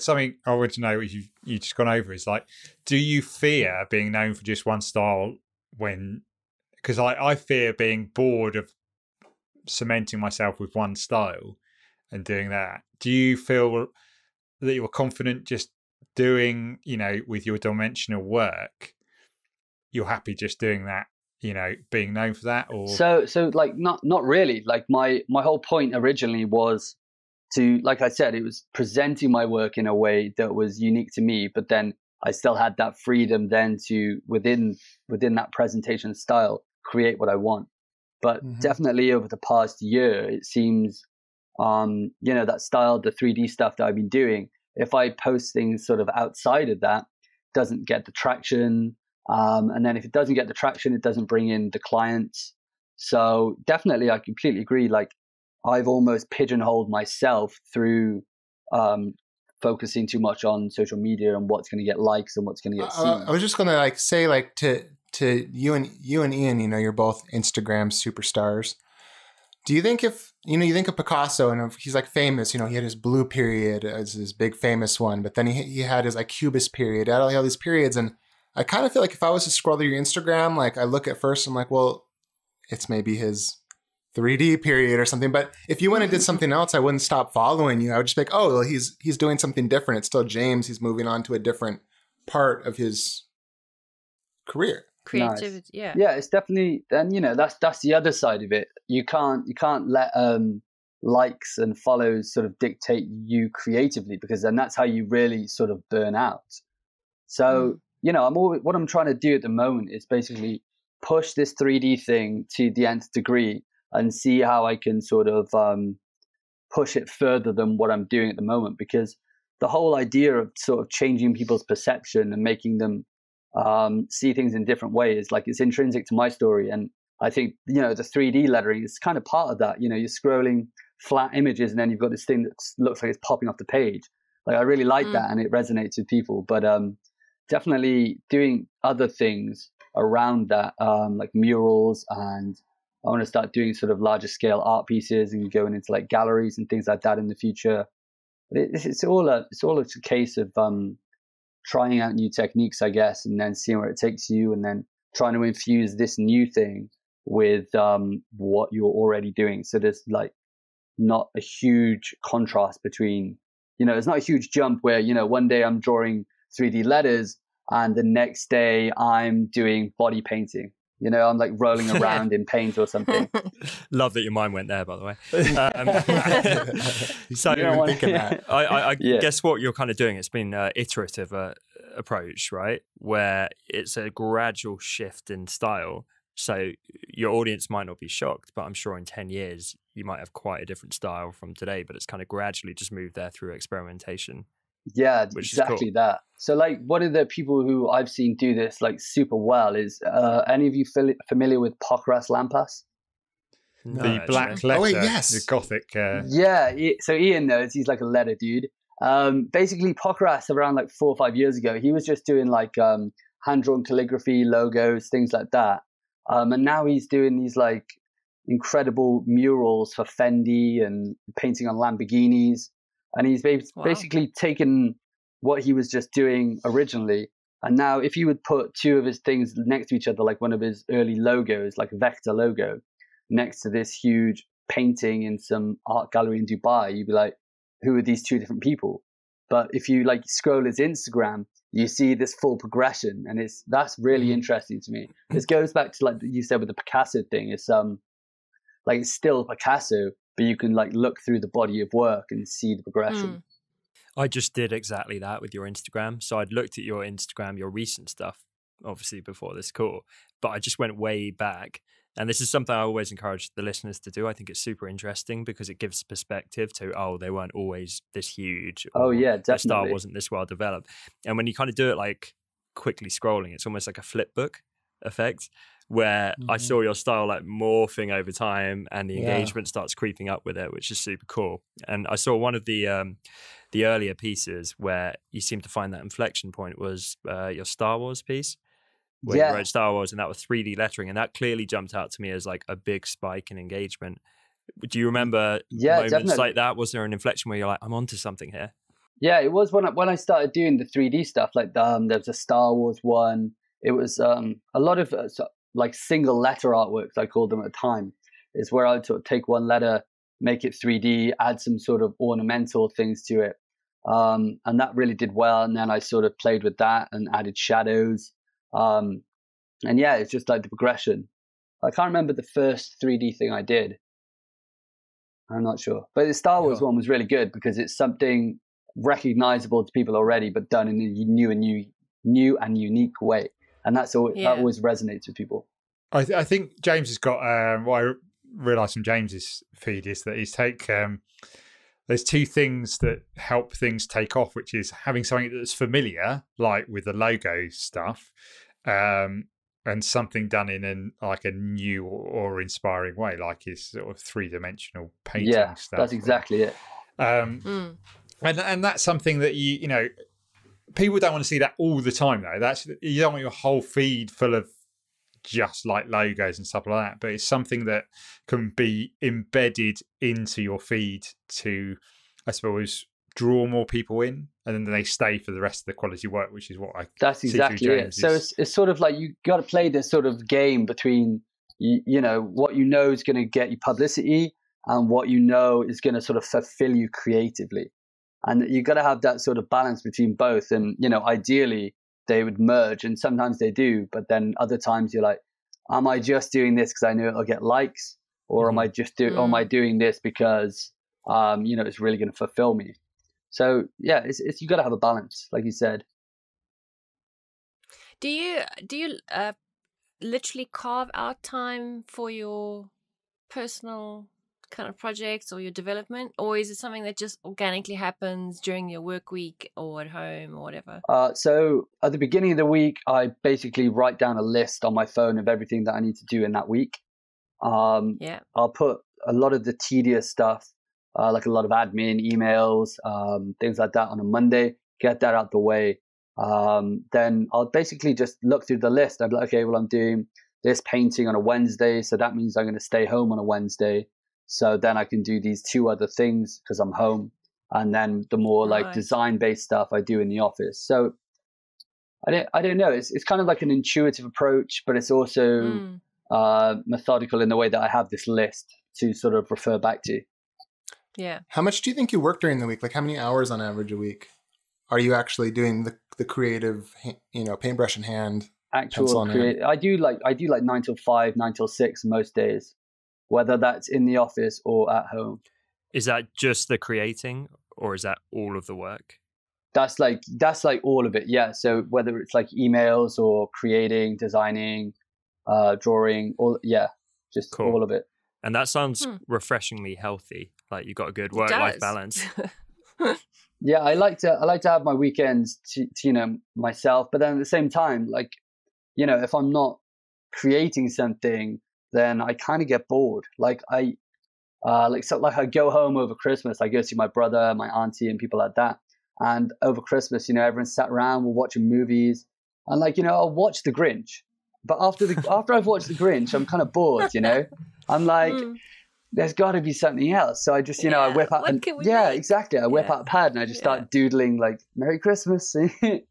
something I want to know what you just gone over is like, do you fear being known for just one style because I fear being bored of cementing myself with one style and doing that. Do you feel that you're confident just doing, you know, with your dimensional work, you're happy just doing that, you know, being known for that? Or so like not really. Like my whole point originally was to, like I said, it was presenting my work in a way that was unique to me, but then I still had that freedom then to within that presentation style create what I want. But definitely over the past year, it seems you know, that style, the 3D stuff that I've been doing, if I post things sort of outside of that, it doesn't get the traction, and then if it doesn't get the traction, it doesn't bring in the clients. So definitely I completely agree. Like I've almost pigeonholed myself through focusing too much on social media and what's going to get likes and what's going to get seen. I was just going to like say like to you and Ian, you know, you're both Instagram superstars. Do you think if, you know, you think of Picasso and he's like famous, you know, he had his blue period as his big famous one, but then he had his like Cubist period, all these periods. And I kind of feel like if I was to scroll through your Instagram, like I look at first, I'm like, well, it's maybe his 3D period or something. But if you went and did something else, I wouldn't stop following you. I would just be like, oh, well, he's doing something different. It's still James. He's moving on to a different part of his career. Creativity, nice. Yeah, it's definitely, and you know, that's the other side of it. You can't let likes and follows sort of dictate you creatively, because then that's how you really sort of burn out. So you know, what I'm trying to do at the moment is basically push this 3D thing to the nth degree and see how I can sort of push it further than what I'm doing at the moment, because the whole idea of sort of changing people's perception and making them see things in different ways, like it's intrinsic to my story. And I think, you know, the 3D lettering is kind of part of that. You know, you're scrolling flat images and then you've got this thing that looks like it's popping off the page. Like I really like that, and it resonates with people. But definitely doing other things around that, like murals and I want to start doing sort of larger scale art pieces and going into like galleries and things like that in the future. It's all a case of trying out new techniques, I guess, and then seeing where it takes you, and then trying to infuse this new thing with what you're already doing. So there's like not a huge contrast between, it's not a huge jump where, one day I'm drawing 3D letters and the next day I'm doing body painting. I'm like rolling around in paint or something. Love that your mind went there, by the way. So thinking that. I guess what you're kind of doing, it's been an iterative approach, right? Where it's a gradual shift in style. So your audience might not be shocked, but I'm sure in 10 years, you might have quite a different style from today, but it's kind of gradually just moved there through experimentation. Yeah, exactly that. So like one of the people who I've seen do this like super well is any of you familiar with Pocras Lampas? No, the black letter, yes. the Gothic. Yeah, so Ian knows, he's like a letter dude. Basically Pocras around like 4 or 5 years ago, he was just doing like hand-drawn calligraphy, logos, things like that. And now he's doing these like incredible murals for Fendi and painting on Lamborghinis. And he's basically taken what he was just doing originally. And now if you would put two of his things next to each other, like one of his early logos, like a vector logo, next to this huge painting in some art gallery in Dubai, you'd be like, who are these two different people? But if you like scroll his Instagram, you see this full progression, and that's really interesting to me. This goes back to like you said with the Picasso thing. It's like it's still Picasso, but you can like look through the body of work and see the progression. I just did exactly that with your Instagram. So I'd looked at your Instagram, your recent stuff, obviously before this call, but I just went way back. And this is something I always encourage the listeners to do. I think it's super interesting because it gives perspective to, they weren't always this huge. Oh, yeah, definitely. The style wasn't this well developed. And when you kind of do it like quickly scrolling, it's almost like a flip book effect where I saw your style like morphing over time and the engagement starts creeping up with it, which is super cool. And I saw one of the earlier pieces where you seem to find that inflection point was your Star Wars piece. Where you wrote Star Wars, and that was 3D lettering, and that clearly jumped out to me as like a big spike in engagement. Do you remember moments definitely like that? Was there an inflection where you're like, I'm onto something here? Yeah, it was when I started doing the 3D stuff. Like there was a Star Wars one. It was a lot of like single letter artworks, I called them at the time. Is where I would sort of take one letter, make it 3D, add some sort of ornamental things to it, and that really did well. And then I sort of played with that and added shadows. And yeah, it's just like the progression. I can't remember the first 3D thing I did. I'm not sure, but the Star Wars one was really good because it's something recognizable to people already, but done in a new and unique way, and that always resonates with people. I think James has got what I realised from James's feed is that he's there's two things that help things take off, which is having something that's familiar, like with the logo stuff, and something done in a new or inspiring way, like his sort of 3-dimensional painting stuff. Yeah, that's exactly it. And that's something that you know people don't want to see that all the time though. You don't want your whole feed full of just like logos and stuff like that, but it's something that can be embedded into your feed to, I suppose, draw more people in, and then they stay for the rest of the quality work, which is what I that's exactly it. So it's sort of like you got to play this sort of game between what is going to get you publicity and what is going to sort of fulfill you creatively, and you got to have that sort of balance between both. And ideally they would merge, and sometimes they do, but then other times you're like, am I just doing this because I know it'll get likes, or am I just am I doing this because it's really going to fulfill me? So yeah, it's you got to have a balance, like you said. Do you literally carve out time for your personal kind of projects or your development, or is it something that just organically happens during your work week or at home or whatever? So at the beginning of the week, I basically write down a list on my phone of everything that I need to do in that week. I'll put a lot of the tedious stuff, like a lot of admin, emails, things like that on a Monday, get that out the way. Then I'll basically just look through the list. I'll be like, okay, well, I'm doing this painting on a Wednesday, so that means I'm going to stay home on a Wednesday. So then I can do these 2 other things because I'm home. And then the more like design-based stuff I do in the office. So I don't know. It's kind of like an intuitive approach, but it's also methodical in the way that I have this list to sort of refer back to. Yeah. How much do you think you work during the week? Like how many hours on average a week are you actually doing the creative, paintbrush in hand? Actual creative. I do like 9 till 5, 9 till 6 most days, whether that's in the office or at home. Is that just the creating, or is that all of the work? That's like all of it. Yeah. So whether it's like emails or creating, designing, drawing, just cool. all of it. And that sounds refreshingly healthy. Like you've got a good work-life balance. Yeah, I like to have my weekends to myself, but then at the same time, like, if I'm not creating something, then I kind of get bored. Like I go home over Christmas, I go see my brother, my auntie, and people like that. And over Christmas, everyone's sat around, we're watching movies, and I'll watch The Grinch. But after I've watched The Grinch, I'm kind of bored. I'm like, there's got to be something else. So I just, I whip out. Exactly. I whip out a pad and I just start doodling like "Merry Christmas,"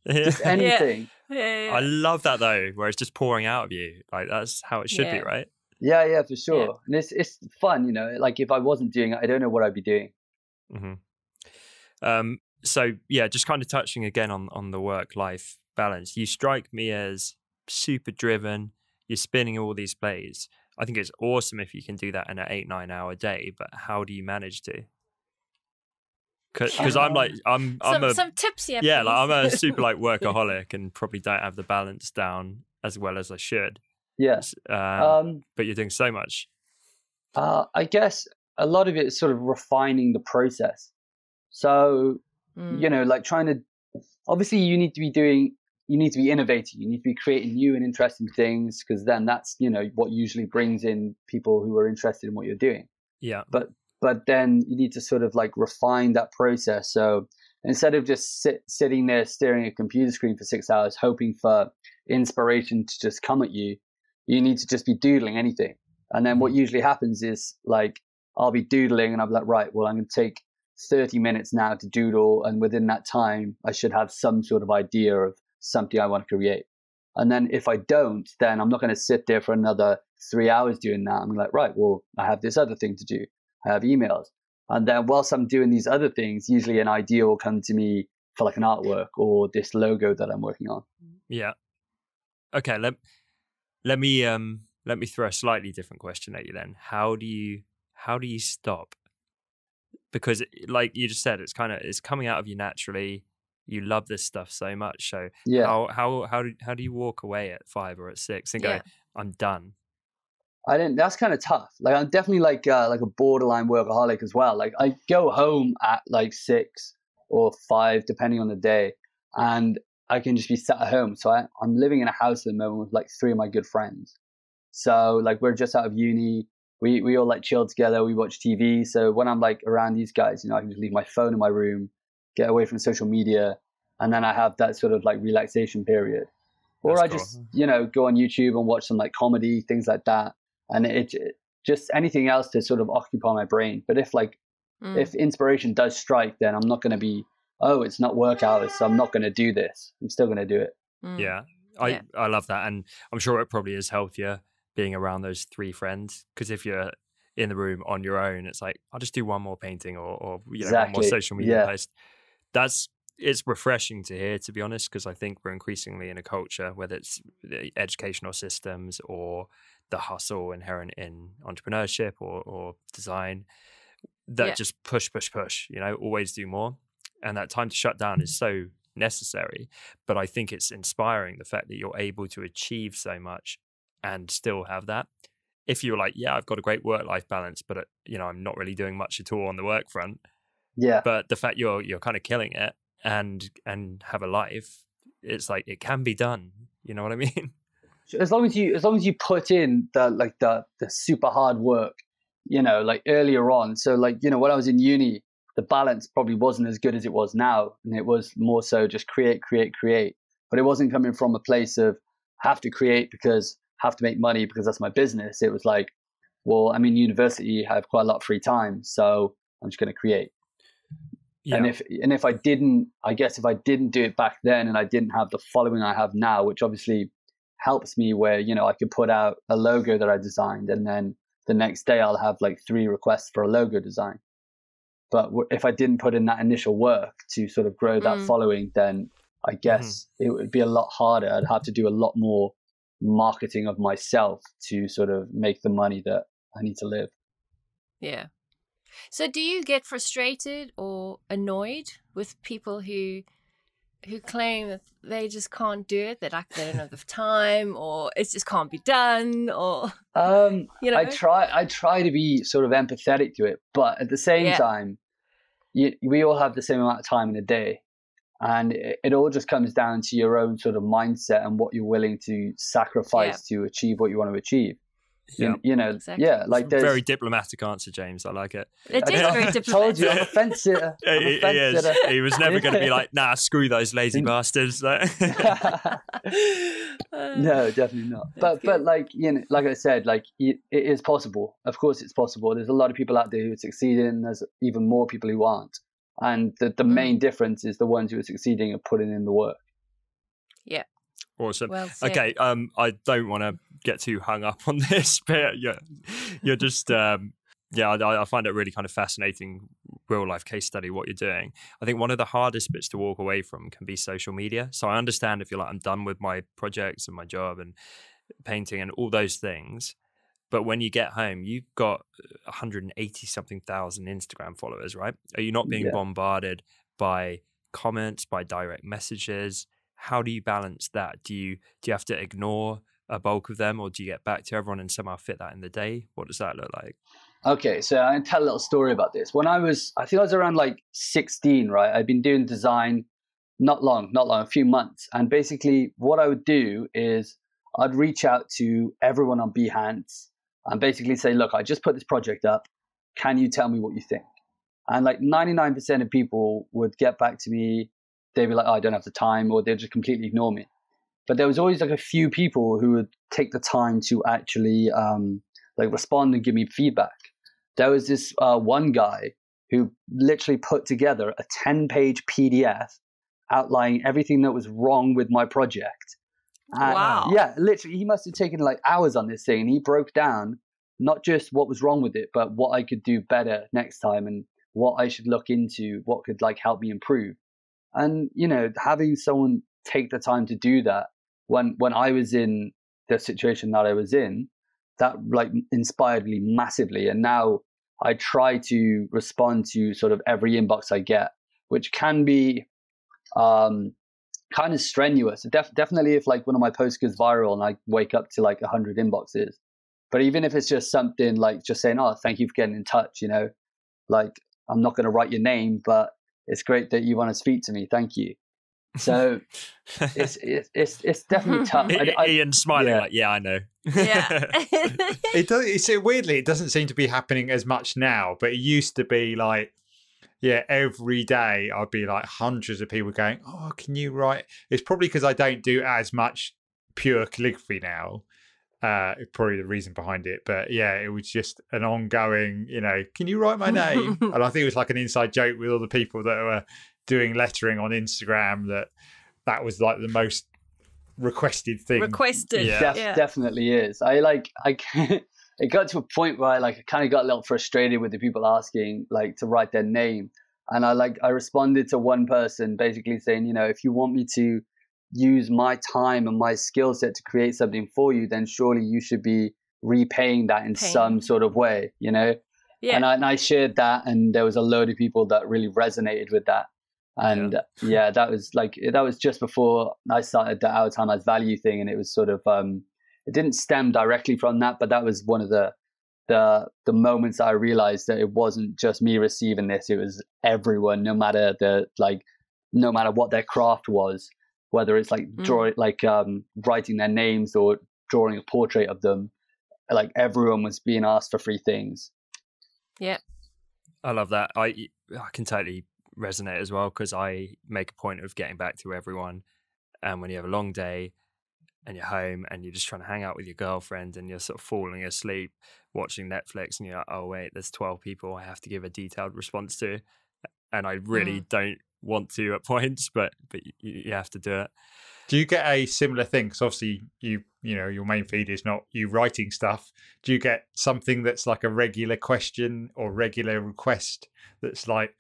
just anything. Yeah. I love that though, where it's just pouring out of you. Like that's how it should be, right? Yeah, for sure. And it's fun, Like if I wasn't doing it, I don't know what I'd be doing. Mm-hmm. So yeah, just kind of touching again on the work-life balance. You strike me as super driven. You're spinning all these plays. I think it's awesome if you can do that in an 8-9 hour day, but how do you manage to? Because I'm some tips here. Yeah, like I'm a super workaholic and probably don't have the balance down as well as I should. Yes. But you're doing so much. I guess a lot of it is sort of refining the process. So, trying to, obviously you need to be innovating. You need to be creating new and interesting things, because then that's, what usually brings in people who are interested in what you're doing. Yeah. But then you need to sort of refine that process. So instead of just sitting there staring at a computer screen for 6 hours, hoping for inspiration to just come at you, you need to just be doodling anything. And then what usually happens is I'll be doodling and I'll be like, right, well, I'm going to take 30 minutes now to doodle. And within that time, I should have some sort of idea of something I want to create. And then if I don't, then I'm not going to sit there for another 3 hours doing that. I'm like, right, well, I have this other thing to do. I have emails. And then whilst I'm doing these other things, usually an idea will come to me for an artwork or this logo that I'm working on. Yeah. Okay. Let me throw a slightly different question at you then. How do you stop? Because like you just said, it's coming out of you naturally. You love this stuff so much. So how do you walk away at 5 or at 6 and go, I'm done? That's kind of tough. I'm definitely like a borderline workaholic as well. I go home at 6 or 5, depending on the day, and I can just be sat at home. So I'm living in a house at the moment with 3 of my good friends. So we're just out of uni. We all chill together. We watch TV. So when I'm around these guys, I can just leave my phone in my room, get away from social media, and then I have that sort of relaxation period. Or I just go on YouTube and watch some comedy, things like that. And it just anything else to sort of occupy my brain. But if inspiration does strike, then I'm not going to be, it's not work hours, so I'm not going to do this. I'm still going to do it. Yeah. I love that. And I'm sure it probably is healthier being around those 3 friends. Because if you're in the room on your own, it's I'll just do one more painting or one more social media post. It's refreshing to hear, to be honest, because I think we're increasingly in a culture, whether it's the educational systems or the hustle inherent in entrepreneurship or design, that just push, always do more. And that time to shut down is so necessary. But I think it's inspiring, the fact that you're able to achieve so much and still have that. If you're I've got a great work-life balance, but I'm not really doing much at all on the work front. Yeah. But the fact you're kind of killing it and have a life, it's it can be done. You know what I mean? As long as you put in the super hard work, earlier on. So when I was in uni, the balance probably wasn't as good as it was now, and it was more so just create. But it wasn't coming from a place of have to create because have to make money because that's my business. It was like, well, I'm in university, I have quite a lot of free time, so I'm just going to create. Yeah. And if I didn't, I guess if I didn't do it back then and I didn't have the following I have now, which obviously helps me where, you know, I could put out a logo that I designed and then the next day I'll have like 3 requests for a logo design. But if I didn't put in that initial work to sort of grow that following, then I guess it would be a lot harder. I'd have to do a lot more marketing of myself to sort of make the money that I need to live. Yeah. So do you get frustrated or annoyed with people who claim that they just can't do it, that like they don't have the time, or it just can't be done, or you know? I try to be sort of empathetic to it, but at the same time, we all have the same amount of time in a day, and it all just comes down to your own sort of mindset and what you're willing to sacrifice to achieve what you want to achieve. Yeah. You know, exactly. like very diplomatic answer, James. I like it. It is very diplomatic. Told you, I'm a fence sitter. He was never going to be like, nah, screw those lazy bastards. No, definitely not. But like, you know, like I said, like it is possible. Of course, it's possible. There's a lot of people out there who are succeeding. There's even more people who aren't. And the main difference is the ones who are succeeding are putting in the work. Yeah. Awesome. Well said. Okay. I don't want to get too hung up on this, but you're just I find it really kind of fascinating real life case study what you're doing. I think one of the hardest bits to walk away from can be social media. So I understand if you're like, I'm done with my projects and my job and painting and all those things. But when you get home, you've got 180 something thousand Instagram followers, right? Are you not being bombarded by comments, by direct messages? How do you balance that? Do you have to ignore a bulk of them, or do you get back to everyone and somehow fit that in the day? What does that look like? Okay, so I'm gonna tell a little story about this. When I think I was around like 16, right? I'd been doing design not long, a few months. And basically what I would do is I'd reach out to everyone on Behance and basically say, look, I just put this project up. Can you tell me what you think? And like 99% of people would get back to me. They'd be like, oh, I don't have the time, or they'd just completely ignore me. But there was always like a few people who would take the time to actually like respond and give me feedback. There was this one guy who literally put together a 10-page PDF outlining everything that was wrong with my project. And, wow. Yeah, literally, he must have taken like hours on this thing. And he broke down not just what was wrong with it, but what I could do better next time and what I should look into, what could like help me improve. And, you know, having someone take the time to do that when I was in the situation that I was in, that like inspired me massively. And now I try to respond to sort of every inbox I get, which can be kind of strenuous. Definitely if like one of my posts goes viral and I wake up to like 100 inboxes. But even if it's just something like just saying, oh, thank you for getting in touch, you know, like I'm not going to write your name, but it's great that you want to speak to me. Thank you. So it's definitely tough. Ian smiling like, yeah, I know. Yeah. Weirdly, it doesn't seem to be happening as much now, but it used to be like, yeah, every day I'd be like hundreds of people going, oh, can you write? It's probably because I don't do as much pure calligraphy now. Probably the reason behind it. But yeah, it was just an ongoing, you know, can you write my name? And I think it was like an inside joke with all the people that were doing lettering on Instagram that was like the most requested thing. Definitely is. It got to a point where I kind of got a little frustrated with the people asking like to write their name. And I responded to one person basically saying, you know, if you want me to use my time and my skill set to create something for you, then surely you should be repaying that in some sort of way, you know? Yeah. And I shared that, and there was a load of people that really resonated with that. And that was just before I started the Our Time as Value thing. And it was sort of, it didn't stem directly from that, but that was one of the moments I realized that it wasn't just me receiving this. It was everyone, no matter what their craft was, whether it's like writing their names or drawing a portrait of them, like everyone was being asked for free things. Yeah. I love that. I can totally resonate as well, because I make a point of getting back to everyone. And when you have a long day and you're home and you're just trying to hang out with your girlfriend and you're sort of falling asleep watching Netflix and you're like, oh wait, there's 12 people I have to give a detailed response to, and I really don't want to at points, but you have to do it. Do you get a similar thing? Because obviously you know your main feed is not you writing stuff. Do you get something that's like a regular question or regular request that's like,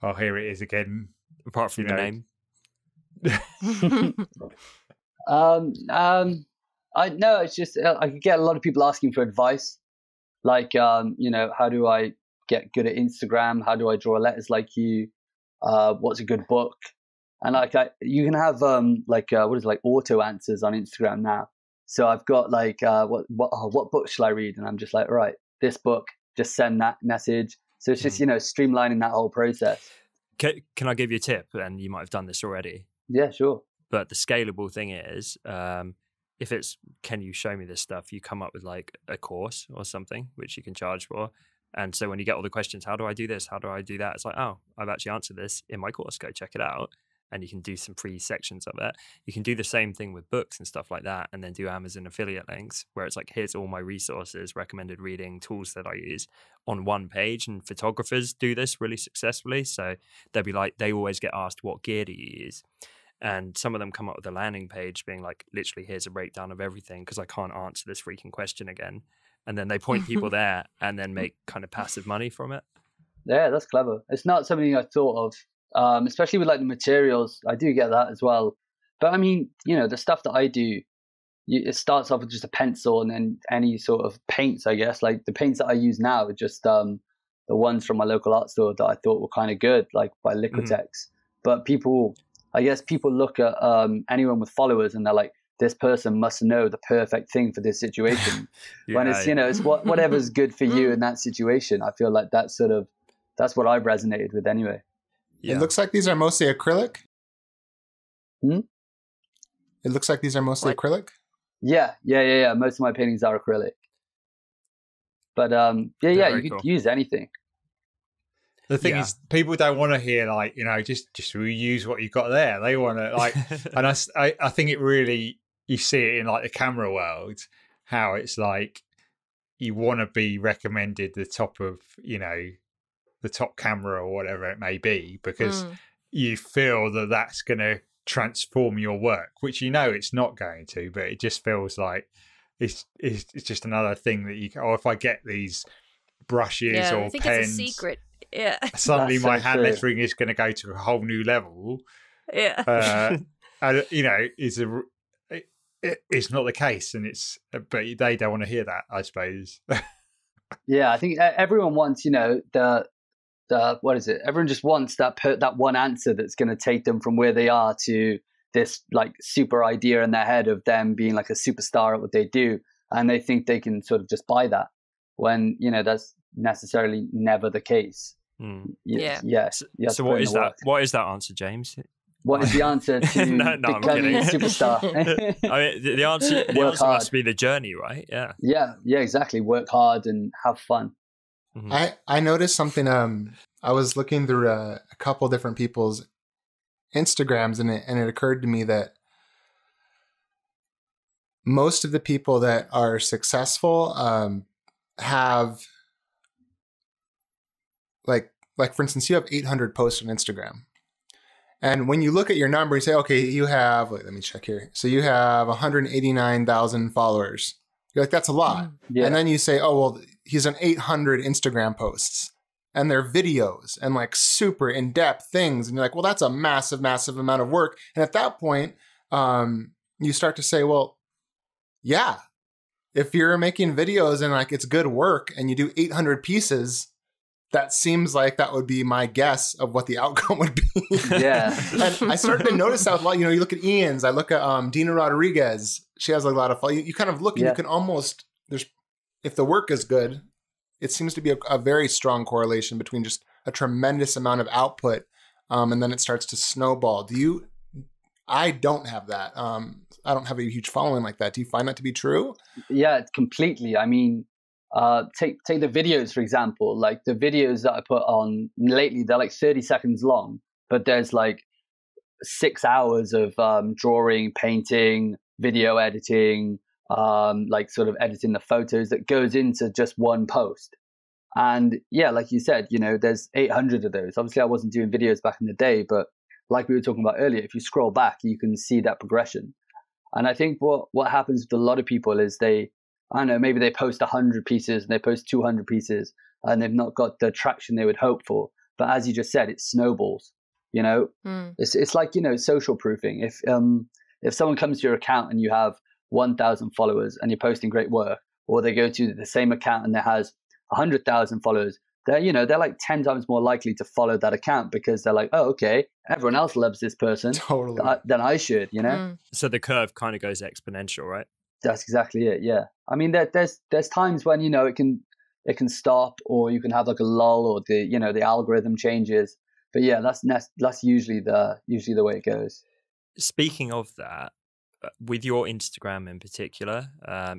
oh, here it is again, apart from the name? I know it's just I could get a lot of people asking for advice, like you know, how do I get good at Instagram? How do I draw letters like you? What's a good book? And like you can have what is it, like auto answers on Instagram now. So I've got like what book shall I read? And I'm just like, all right, this book. Just send that message. So it's just streamlining that whole process. Can I give you a tip? And you might have done this already. Yeah, sure. But the scalable thing is, if it's, can you show me this stuff? You come up with like a course or something, which you can charge for. And so when you get all the questions, how do I do this? How do I do that? It's like, oh, I've actually answered this in my course. Go check it out. And you can do some free sections of it. You can do the same thing with books and stuff like that, and then do Amazon affiliate links where it's like, here's all my resources, recommended reading tools that I use on one page. And photographers do this really successfully. So they'll be like, they always get asked, what gear do you use? And some of them come up with a landing page being like, literally, here's a breakdown of everything because I can't answer this freaking question again. And then they point people there and then make kind of passive money from it. Yeah, that's clever. It's not something I thought of. Especially with like the materials, I do get that as well. But I mean, you know, the stuff that I do, it starts off with just a pencil and then any sort of paints, I guess. Like the paints that I use now are just the ones from my local art store that I thought were kind of good, like by Liquitex. But I guess people look at anyone with followers and they're like, this person must know the perfect thing for this situation. When it's, you know, it's whatever's good for you in that situation. I feel like that's what I've resonated with anyway. Yeah. It looks like these are mostly acrylic. It looks like these are mostly acrylic. Yeah. Most of my paintings are acrylic. But you could use anything. The thing is, people don't want to hear like, you know, just reuse what you've got there. They want to like, and I think it really, you see it in like the camera world, how it's like you want to be recommended the top of, you know, the top camera or whatever it may be, because you feel that that's going to transform your work, which you know it's not going to, but it just feels like it's just another thing that you can, if I get these brushes or I think pens, it's a secret. Yeah, suddenly my hand lettering is going to go to a whole new level. Yeah. And, you know, it's not the case, and but they don't want to hear that, I suppose. Yeah, I think everyone wants, you know, the what is it? Everyone just wants that one answer that's going to take them from where they are to this like super idea in their head of them being like a superstar at what they do, and they think they can sort of just buy that, when, you know, that's necessarily never the case. So what is that? What is that answer, James? What is the answer to becoming a superstar? I mean, the answer must be the journey, right? Yeah, exactly. Work hard and have fun. I noticed something. I was looking through a couple different people's Instagrams, and it occurred to me that most of the people that are successful have like for instance, you have 800 posts on Instagram. And when you look at your number, you say, okay, you have, let me check here. So you have 189,000 followers. You're like, that's a lot. Yeah. And then you say, oh, well, he's on 800 Instagram posts and they're videos and like super in-depth things. And you're like, well, that's a massive, massive amount of work. And at that point, you start to say, well, yeah, if you're making videos and like it's good work and you do 800 pieces, that seems like that would be my guess of what the outcome would be. Yeah. And I started to notice that a lot. You know, you look at Ian's, I look at Dina Rodriguez. She has a lot of, you kind of look and you can almost, if the work is good, it seems to be a very strong correlation between just a tremendous amount of output. And then it starts to snowball. I don't have that. I don't have a huge following like that. Do you find that to be true? Yeah, completely. I mean, take the videos, for example. Like the videos that I put on lately, they're like 30 seconds long, but there's like 6 hours of drawing, painting, video editing, like sort of editing the photos that goes into just one post. And yeah, like you said, there's 800 of those. Obviously, I wasn't doing videos back in the day, but like we were talking about earlier, if you scroll back, you can see that progression. And I think what happens with a lot of people is I don't know, maybe they post 100 pieces and they post 200 pieces and they've not got the traction they would hope for. But as you just said, it snowballs. It's like, social proofing. If someone comes to your account and you have 1,000 followers and you're posting great work, or they go to the same account and that has 100,000 followers, they're like 10 times more likely to follow that account because they're like, oh, okay, everyone else loves this person. Totally. Then I should, So the curve kind of goes exponential, right? That's exactly it. Yeah. I mean, there's times when, it can stop, or you can have like a lull, or the algorithm changes. But yeah, that's usually the way it goes. Speaking of that, with your Instagram in particular,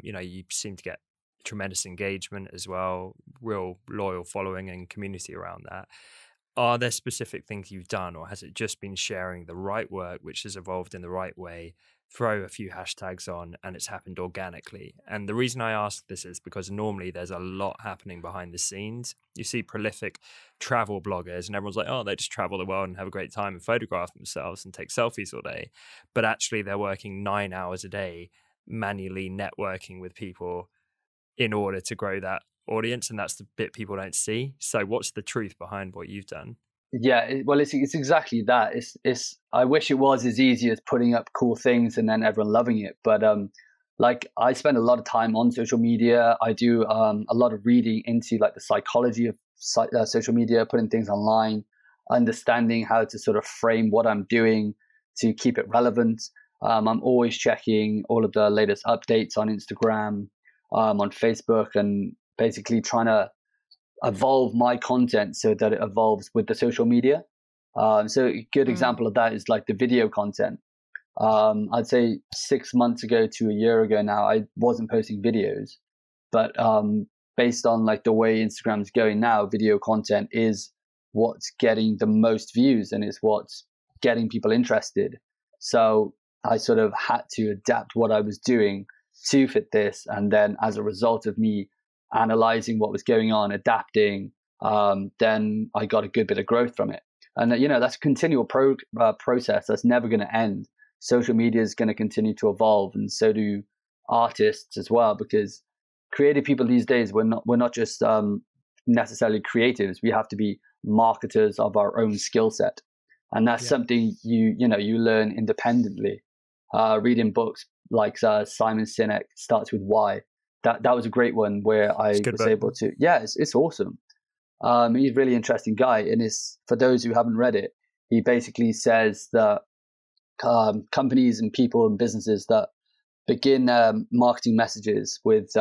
you seem to get tremendous engagement as well, real loyal following and community around that. Are there specific things you've done, or has it just been sharing the right work which has evolved in the right way, throw a few hashtags on, and it's happened organically? And the reason I ask this is because normally there's a lot happening behind the scenes. You see prolific travel bloggers and everyone's like, oh, they just travel the world and have a great time and photograph themselves and take selfies all day. But actually they're working 9 hours a day manually networking with people in order to grow that audience, and that's the bit people don't see. So what's the truth behind what you've done? Yeah, well, it's exactly that. It's I wish it was as easy as putting up cool things and then everyone loving it. But like I spend a lot of time on social media. I do a lot of reading into like the psychology of social media, putting things online, understanding how to sort of frame what I'm doing to keep it relevant. I'm always checking all of the latest updates on Instagram, on Facebook, and basically trying to evolve my content so that it evolves with the social media. So a good example of that is like the video content. I'd say 6 months ago to a year ago now, I wasn't posting videos, but based on like the way Instagram's going now, video content is what's getting the most views and is what's getting people interested. So I sort of had to adapt what I was doing to fit this. And then as a result of me analyzing what was going on, adapting, then I got a good bit of growth from it. And that's a continual process that's never going to end. Social media is going to continue to evolve, and so do artists as well, because creative people these days, we're not just necessarily creatives. We have to be marketers of our own skill set, and that's something you learn independently. Reading books like Simon Sinek, Starts With Why. That was a great one where I was able to. Yeah, it's awesome. He's a really interesting guy, and for those who haven't read it, he basically says that companies and people and businesses that begin marketing messages with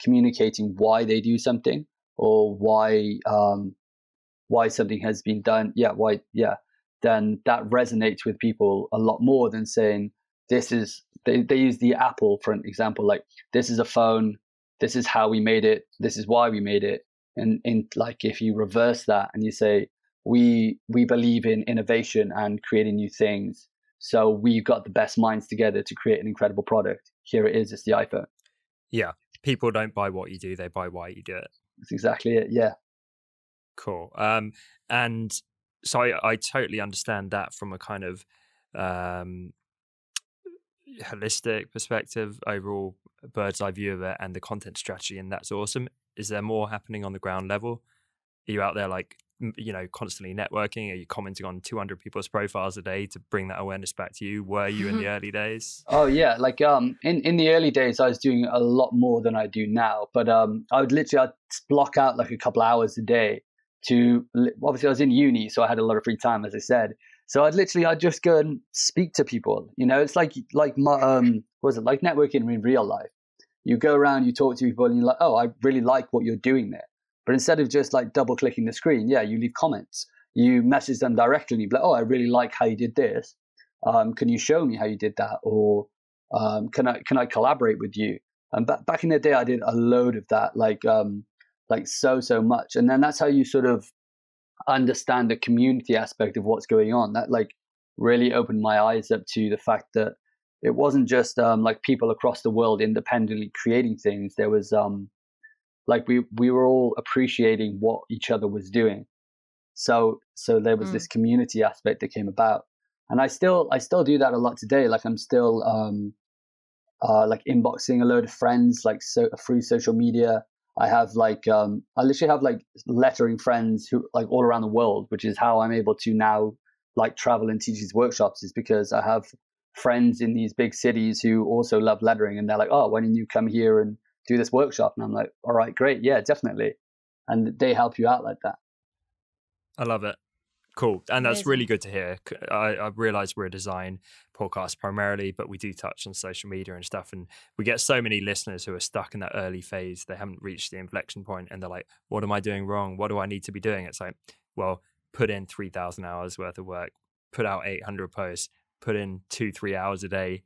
communicating why they do something, or why something has been done. Then that resonates with people a lot more than saying this is. They use the Apple for an example, like this is a phone, this is how we made it, this is why we made it. And like if you reverse that and you say we believe in innovation and creating new things, so we've got the best minds together to create an incredible product. Here it is, it's the iPhone. Yeah, people don't buy what you do, they buy why you do it. That's exactly it. Yeah. Cool. And so I totally understand that from a kind of holistic perspective, overall bird's eye view of it, and the content strategy, and that's awesome. Is there more happening on the ground level? Are you out there like constantly networking? Are you commenting on 200 people's profiles a day to bring that awareness back to you? Were you in the early days? Oh yeah, like in the early days I was doing a lot more than I do now, but I'd block out like a couple hours a day to, obviously I was in uni, so I had a lot of free time, as I said. So I'd just go and speak to people. It's like networking in real life. You go around, you talk to people, and you're like, oh, I really like what you're doing there. But instead of just like double clicking the screen, you leave comments. You message them directly, and you're like, oh, I really like how you did this. Can you show me how you did that? Or can I collaborate with you? And back in the day, I did a load of that, like so much. And then that's how you sort of understand the community aspect of what's going on. That like really opened my eyes up to the fact that it wasn't just like people across the world independently creating things. There was like we were all appreciating what each other was doing. So there was this community aspect that came about, and I still do that a lot today. Like I'm still like inboxing a load of friends, like through social media. I have like I literally have like lettering friends who like all around the world, which is how I'm able to now like travel and teach these workshops, is because I have friends in these big cities who also love lettering, and they're like, oh, why don't you come here and do this workshop? And I'm like, all right, great, yeah, definitely. And they help you out like that. I love it. Cool. And that's Amazing. really good to hear. I realize we're a design podcast primarily, but we do touch on social media and stuff. And we get so many listeners who are stuck in that early phase. They haven't reached the inflection point and they're like, what am I doing wrong? What do I need to be doing? It's like, well, put in 3,000 hours worth of work, put out 800 posts, put in 2-3 hours a day,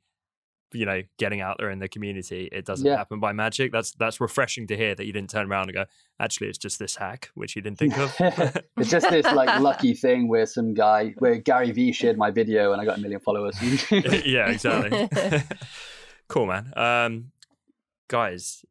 you know, getting out there in the community. It doesn't happen by magic. That's refreshing to hear that you didn't turn around and go, actually, it's just this hack, which you didn't think of. It's just this like lucky thing where Gary V shared my video and I got 1 million followers. Yeah, exactly. Cool, man. Guys,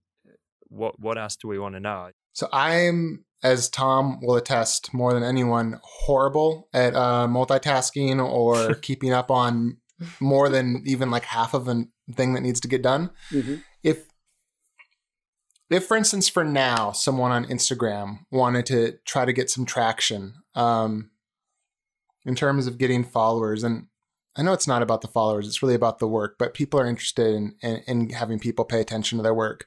what else do we want to know? So I'm, as Tom will attest more than anyone, horrible at multitasking or keeping up on more than even like half of a thing that needs to get done. Mm-hmm. If for instance, for now, someone on Instagram wanted to try to get some traction in terms of getting followers, and I know it's not about the followers, it's really about the work, but people are interested in having people pay attention to their work.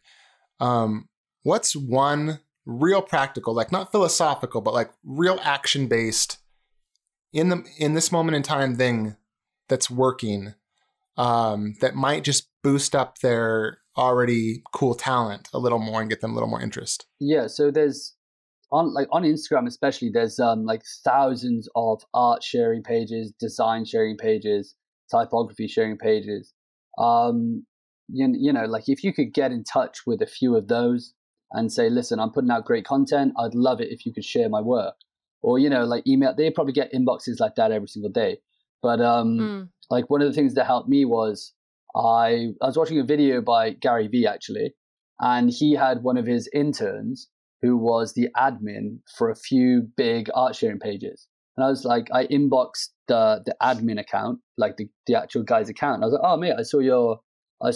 What's one real practical, like not philosophical, but like real action-based in this moment in time thing that's working, that might just boost up their already cool talent a little more and get them a little more interest? Yeah, so there's on Instagram especially, there's like thousands of art sharing pages, design sharing pages, typography sharing pages. You know, like if you could get in touch with a few of those and say, listen, I'm putting out great content, I'd love it if you could share my work. Or, you know, like email, they probably get inboxes like that every single day. But like one of the things that helped me was I was watching a video by Gary V actually, and he had one of his interns who was the admin for a few big art sharing pages. And I was like, I inboxed the admin account, like the actual guy's account. And I was like, oh mate, I saw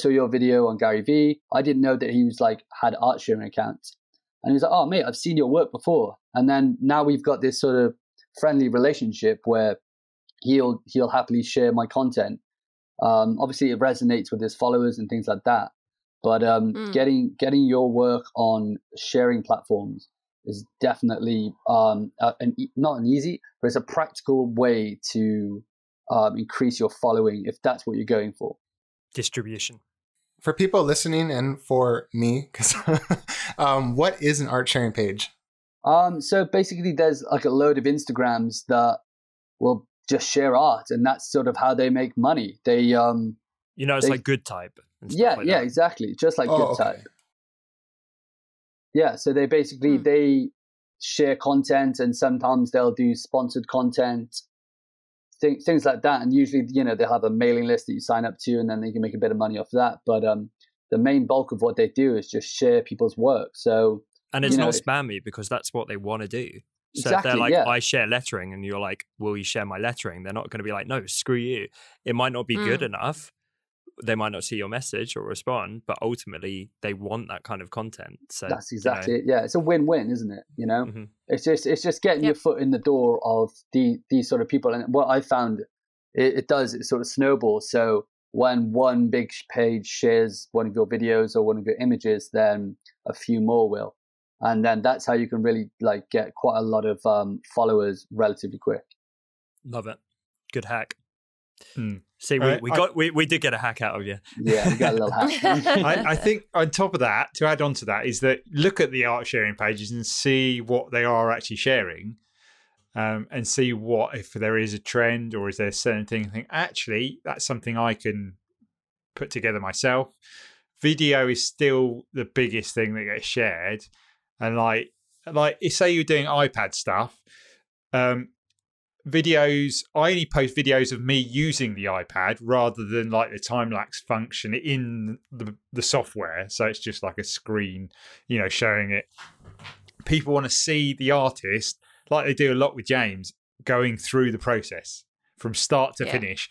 your video on Gary V. I didn't know that he was like had art sharing accounts. And he was like, oh mate, I've seen your work before. And then now we've got this sort of friendly relationship where he'll happily share my content. Obviously it resonates with his followers and things like that. But getting your work on sharing platforms is definitely not an easy, but it's a practical way to increase your following if that's what you're going for. Distribution. For people listening and for me, because what is an art sharing page? So basically there's like a load of Instagrams that will just share art, and that's sort of how they make money. They you know, it's like Good Type. Yeah, like yeah, that. exactly. Just like Good Type. Yeah, so they basically they share content, and sometimes they'll do sponsored content, things like that. And usually, you know, they'll have a mailing list that you sign up to, and then they can make a bit of money off that. But the main bulk of what they do is just share people's work. So and it's not spammy because that's what they want to do. So exactly, if they're like, yeah. I share lettering, and you're like, will you share my lettering? They're not going to be like, no, screw you. It might not be good enough. They might not see your message or respond, but ultimately they want that kind of content. So that's exactly it. Yeah, it's a win-win, isn't it? You know, it's just getting your foot in the door of these sort of people. And what I found it does, it sort of snowballs. So when one big page shares one of your videos or one of your images, then a few more will. And then that's how you can really like get quite a lot of followers relatively quick. Love it. Good hack. See, we did get a hack out of you. Yeah, we got a little hack. I think on top of that, to add on to that, is that look at the art sharing pages and see what they are actually sharing, and see what, if there is a trend or is there a certain thing, I think actually that's something I can put together myself. Video is still the biggest thing that gets shared. And like say you're doing iPad stuff, videos. I only post videos of me using the iPad rather than like the time lapse function in the software. So it's just like a screen, showing it. People want to see the artist, like they do a lot with James, going through the process from start to finish.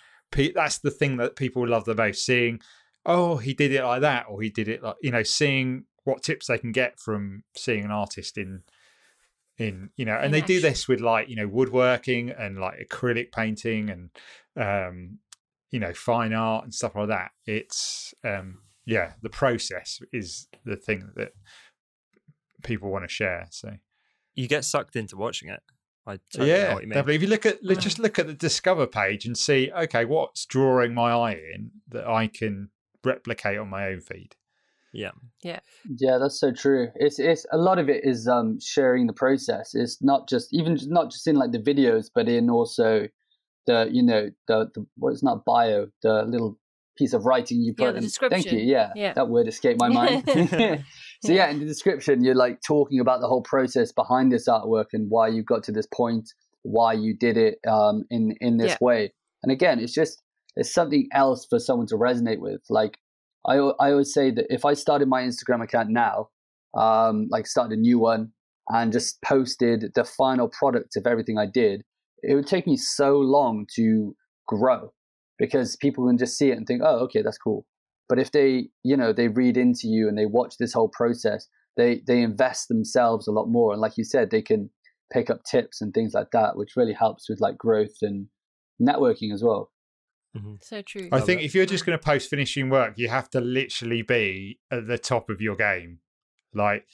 That's the thing that people love the most, seeing, oh, he did it like that, or he did it like, seeing what tips they can get from seeing an artist in and they do this with like, woodworking and like acrylic painting and, fine art and stuff like that. It's, the process is the thing that people want to share. So you get sucked into watching it. I totally know what you mean. Definitely. If you just look at the Discover page and see, okay, what's drawing my eye in that I can replicate on my own feed. Yeah, that's so true. It's a lot of it is sharing the process. It's not just in like the videos, but in also the what is not bio, the little piece of writing you put the in. description. Thank you. Yeah, that word escaped my mind. So in the description, you're like talking about the whole process behind this artwork and why you got to this point, why you did it in this way. And again, it's something else for someone to resonate with. Like I always say that if I started my Instagram account now, like started a new one and just posted the final product of everything I did, it would take me so long to grow because people can just see it and think, oh, okay, that's cool. But if they, they read into you and they watch this whole process, they invest themselves a lot more. And like you said, they can pick up tips and things like that, which really helps with like growth and networking as well. Mm-hmm. So true. I think if you're just going to post finishing work, you have to literally be at the top of your game. Like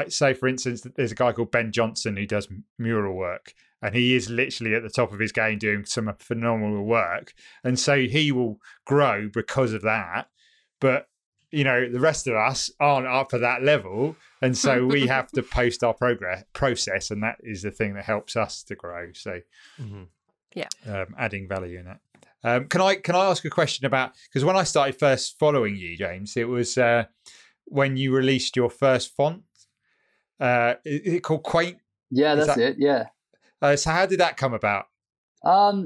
say, for instance, there's a guy called Ben Johnson who does mural work, and he is literally at the top of his game doing some phenomenal work. And so he will grow because of that. But, the rest of us aren't up at that level. And so we have to post our process, and that is the thing that helps us to grow. So adding value in that. Can I ask a question about, because when I started first following you, James, it was when you released your first font. Is it called Quaint? Yeah, that's it. Yeah. So how did that come about?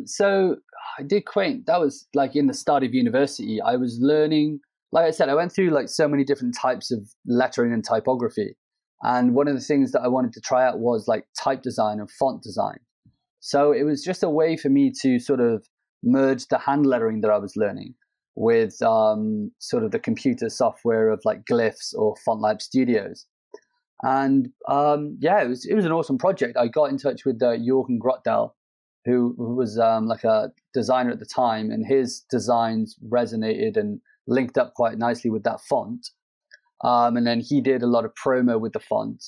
So I did Quaint. That was like in the start of university. I was learning, like I said, I went through like so many different types of lettering and typography. And one of the things that I wanted to try out was like type design and font design. So it was just a way for me to sort of merge the hand lettering that I was learning with sort of the computer software of like Glyphs or Font Lab Studios. And it was an awesome project. I got in touch with Jorgen Grotdal, who was like a designer at the time, and his designs resonated and linked up quite nicely with that font. And then he did a lot of promo with the font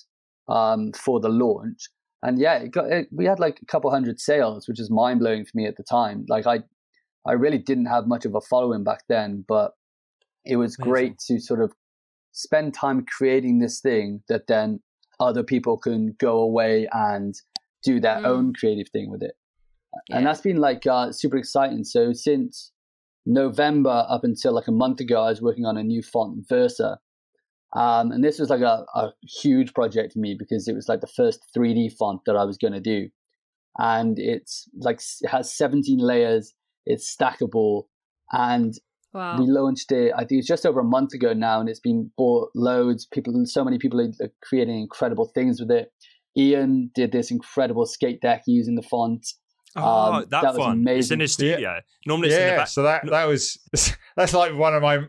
for the launch. And we had like a couple hundred sales, which is mind blowing for me at the time. Like I really didn't have much of a following back then, but it was great to sort of spend time creating this thing that then other people can go away and do their own creative thing with it. And that's been like super exciting. So since November up until like a month ago, I was working on a new font, Versa. And this was like a huge project for me because it was like the first 3D font that I was going to do. And it's like, it has 17 layers, it's stackable. And we launched it, I think it's just over a month ago now, and it's been bought loads. So many people are creating incredible things with it. Ian did this incredible skate deck using the font. Oh, that was fun. amazing. It's in his studio. Yeah. Normally it's in the back. So that's like one of my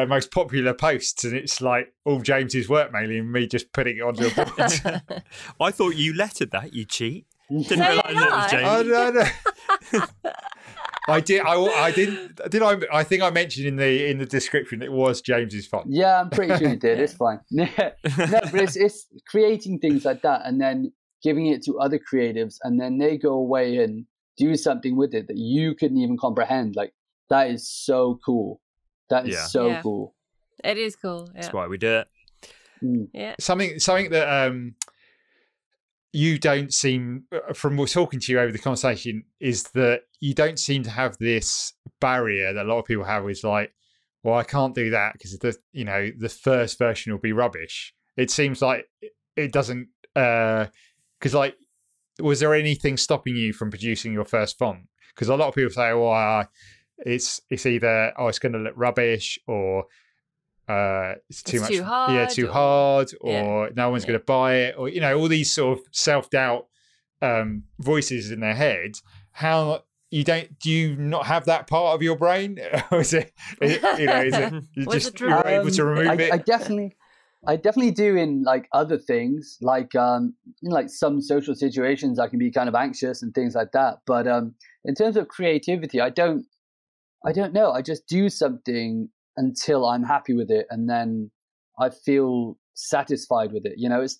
most popular posts, and it's like all James's work mainly, and me just putting it onto a board. I thought you lettered that, you cheat. Didn't So realise it was James. Oh, no. I did. I didn't. Did I? I think I mentioned in the description it was James's font. Yeah, I'm pretty sure you did. It's fine. No, but it's creating things like that and then giving it to other creatives, and then they go away and do something with it that you couldn't even comprehend. Like that is so cool. That is so cool. It is cool. Yeah. That's why we do it. Yeah. Something that you don't seem, from talking to you over the conversation, is that you don't seem to have this barrier that a lot of people have. Is like, well, I can't do that because the first version will be rubbish. It seems like it doesn't, because like was there anything stopping you from producing your first font? Because a lot of people say, "Oh, it's either it's going to look rubbish, or it's too much, hard, too hard, or no one's going to buy it, or all these sort of self-doubt voices in their head." How do you not have that part of your brain? Or is it you're able to remove it? I definitely do in like other things, like in like some social situations I can be kind of anxious and things like that. But in terms of creativity, I don't know. I just do something until I'm happy with it, and then I feel satisfied with it. It's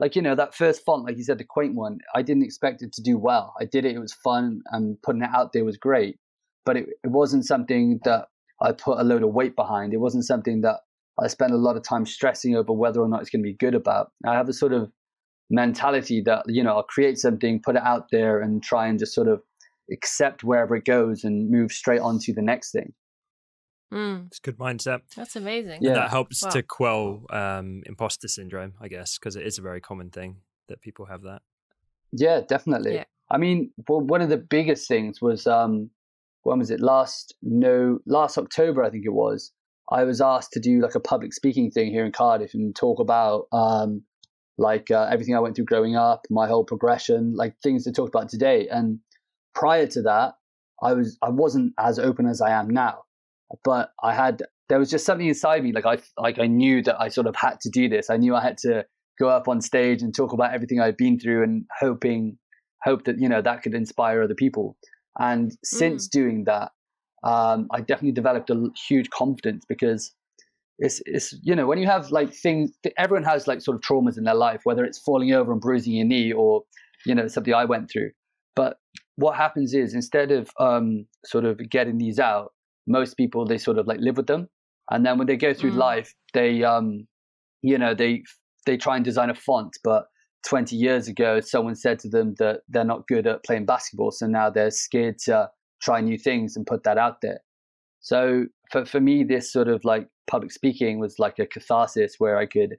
like, that first font, like you said, the quaint one, I didn't expect it to do well. I did it. It was fun, and putting it out there was great. But it wasn't something that I put a load of weight behind. It wasn't something that I spent a lot of time stressing over whether or not it's going to be good about. I have a sort of mentality that, I'll create something, put it out there, and try and just sort of accept wherever it goes and move straight on to the next thing. It's a good mindset. That's amazing. Yeah. That helps to quell imposter syndrome, I guess, because it is a very common thing that people have that. Yeah, definitely. Yeah. I mean, one of the biggest things was, when was it? Last October, I think it was. I was asked to do like a public speaking thing here in Cardiff and talk about everything I went through growing up, my whole progression, like things to talk about today. And prior to that, I wasn't as open as I am now. But there was just something inside me, I knew that I sort of had to do this. I knew I had to go up on stage and talk about everything I'd been through, and hope that that could inspire other people. And since doing that, I definitely developed a huge confidence, because it's when you have like things, everyone has like sort of traumas in their life, whether it's falling over and bruising your knee or something I went through. But what happens is, instead of sort of getting these out, most people, they sort of like live with them, and then when they go through life, they they try and design a font, but 20 years ago someone said to them that they're not good at playing basketball, so now they're scared to try new things and put that out there. So for me, this sort of like public speaking was like a catharsis where I could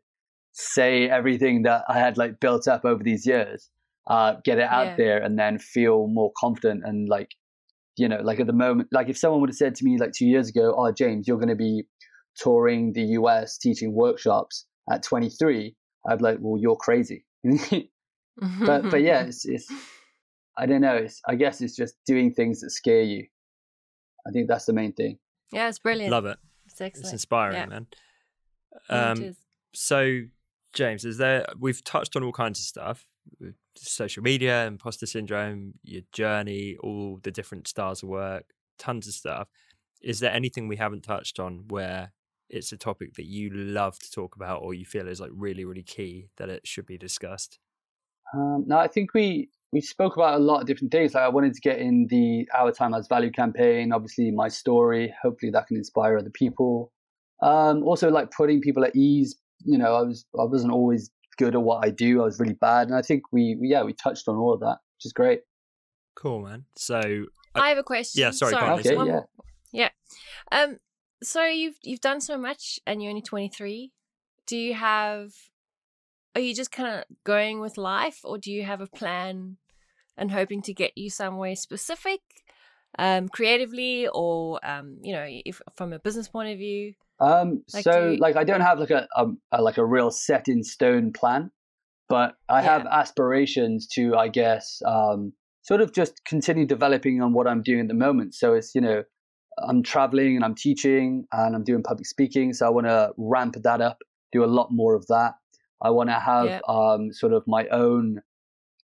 say everything that I had like built up over these years, get it out there, and then feel more confident. And like at the moment, like if someone would have said to me like 2 years ago, "Oh, James, you're going to be touring the US teaching workshops at 23, I'd be like, "Well, you're crazy." but yeah, it's I don't know. I guess it's just doing things that scare you. I think that's the main thing. Yeah, it's brilliant. Love it. It's excellent. It's inspiring, man. It is. So, James, we've touched on all kinds of stuff: social media, imposter syndrome, your journey, all the different styles of work, tons of stuff. Is there anything we haven't touched on where it's a topic that you love to talk about, or you feel is like really, really key that it should be discussed? No, I think we spoke about a lot of different things. Like I wanted to get in the Our Time Has Value campaign, obviously my story. Hopefully that can inspire other people. Also like putting people at ease. I wasn't always good at what I do. I was really bad. And I think we touched on all of that, which is great. Cool, man. So I have a question. Yeah, sorry. Okay, yeah. So you've done so much and you're only 23. Are you just kind of going with life, or do you have a plan and hoping to get you somewhere specific, creatively, or if from a business point of view? I don't have like a real set in stone plan, but I have aspirations to, I guess, sort of just continue developing on what I'm doing at the moment. So it's, I'm traveling and I'm teaching and I'm doing public speaking. So I want to ramp that up, do a lot more of that. I want to have sort of my own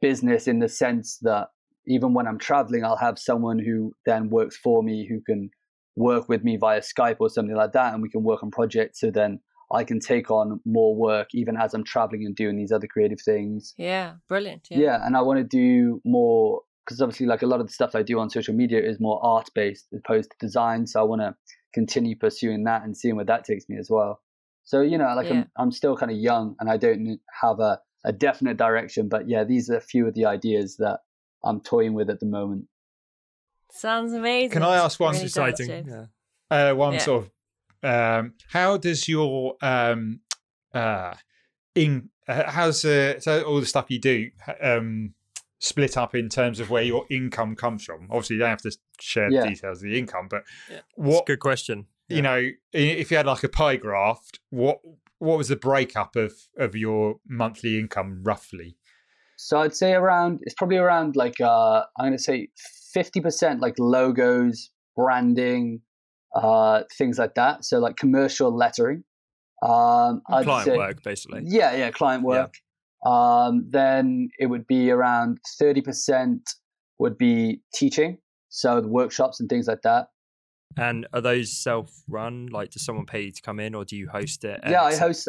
business, in the sense that even when I'm traveling, I'll have someone who then works for me, who can work with me via Skype or something like that, and we can work on projects. So then I can take on more work even as I'm traveling and doing these other creative things. Yeah, brilliant. Yeah, and I want to do more, because obviously like a lot of the stuff I do on social media is more art based as opposed to design. So I want to continue pursuing that and seeing where that takes me as well. So, I'm still kind of young and I don't have a definite direction, but yeah, these are a few of the ideas that I'm toying with at the moment. Sounds amazing. Can I ask one? Really exciting. Sort of. How does your how's so all the stuff you do? split up in terms of where your income comes from? Obviously, you don't have to share the details of the income, but That's a good question. You know, if you had like a pie graph, what was the breakup of your monthly income roughly? So I'd say it's probably around like I'm going to say 50% like logos, branding, things like that. So like commercial lettering. Client work, basically. Yeah, client work. Then it would be around 30% would be teaching, so the workshops and things like that. And are those self-run? Like, does someone pay you to come in, or do you host it? Yeah,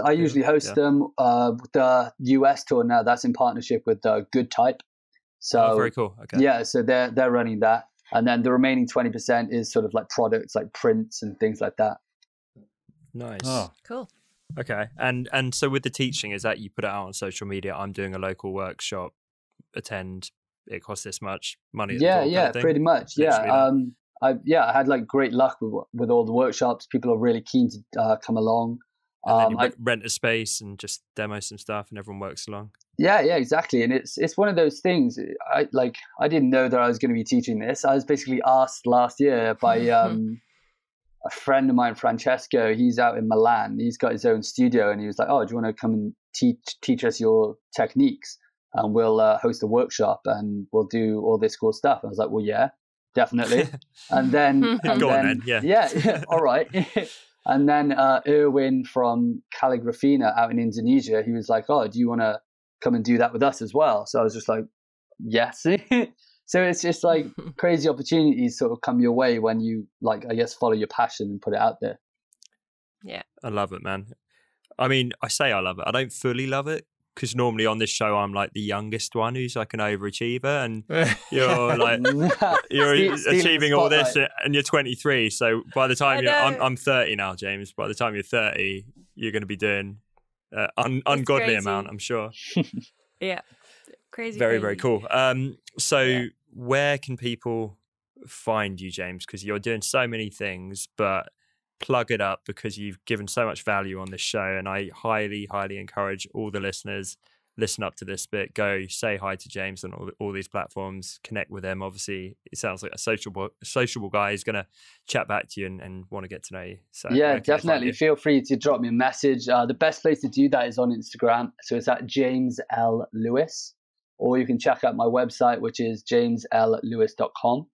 I usually host them. With the US tour now, that's in partnership with Good Type. So very cool. Okay. Yeah, so they're running that, and then the remaining 20% is sort of like products, like prints and things like that. Nice. Oh. Cool. Okay. And so with the teaching, is that you put it out on social media? I'm doing a local workshop. Attend. It costs this much money. Yeah, pretty much. Literally I had like great luck with all the workshops. People are really keen to come along. And then you rent a space and just demo some stuff, and everyone works along. Yeah, exactly. And it's one of those things. I didn't know that I was going to be teaching this. I was basically asked last year by a friend of mine, Francesco. He's out in Milan. He's got his own studio, and he was like, "Oh, do you want to come and teach us your techniques? And we'll host a workshop, and we'll do all this cool stuff." And I was like, "Well, yeah, definitely." And then, yeah, all right. And then Erwin from Calligrafina out in Indonesia, he was like, "Oh, do you want to come and do that with us as well?" So I was just like, "Yes." So it's just like crazy opportunities sort of come your way when you, like, I guess, follow your passion and put it out there. Yeah. I love it, man. I mean, I say I love it. I don't fully love it, because normally on this show I'm like the youngest one who's like an overachiever, and you're like you're achieving all this, and you're 23. So by the time I'm 30 now, James. By the time you're 30, you're going to be doing ungodly amount, I'm sure. Yeah, crazy. Very cool. So where can people find you, James? Because you're doing so many things, but plug it up, because you've given so much value on this show, and I highly encourage all the listeners, listen up to this bit, go say hi to James on all these platforms, connect with him. Obviously it sounds like a sociable guy. He's going to chat back to you and want to get to know you. So yeah, definitely feel free to drop me a message. The best place to do that is on Instagram, so it's at James L. Lewis, or you can check out my website, which is jameslewis.com.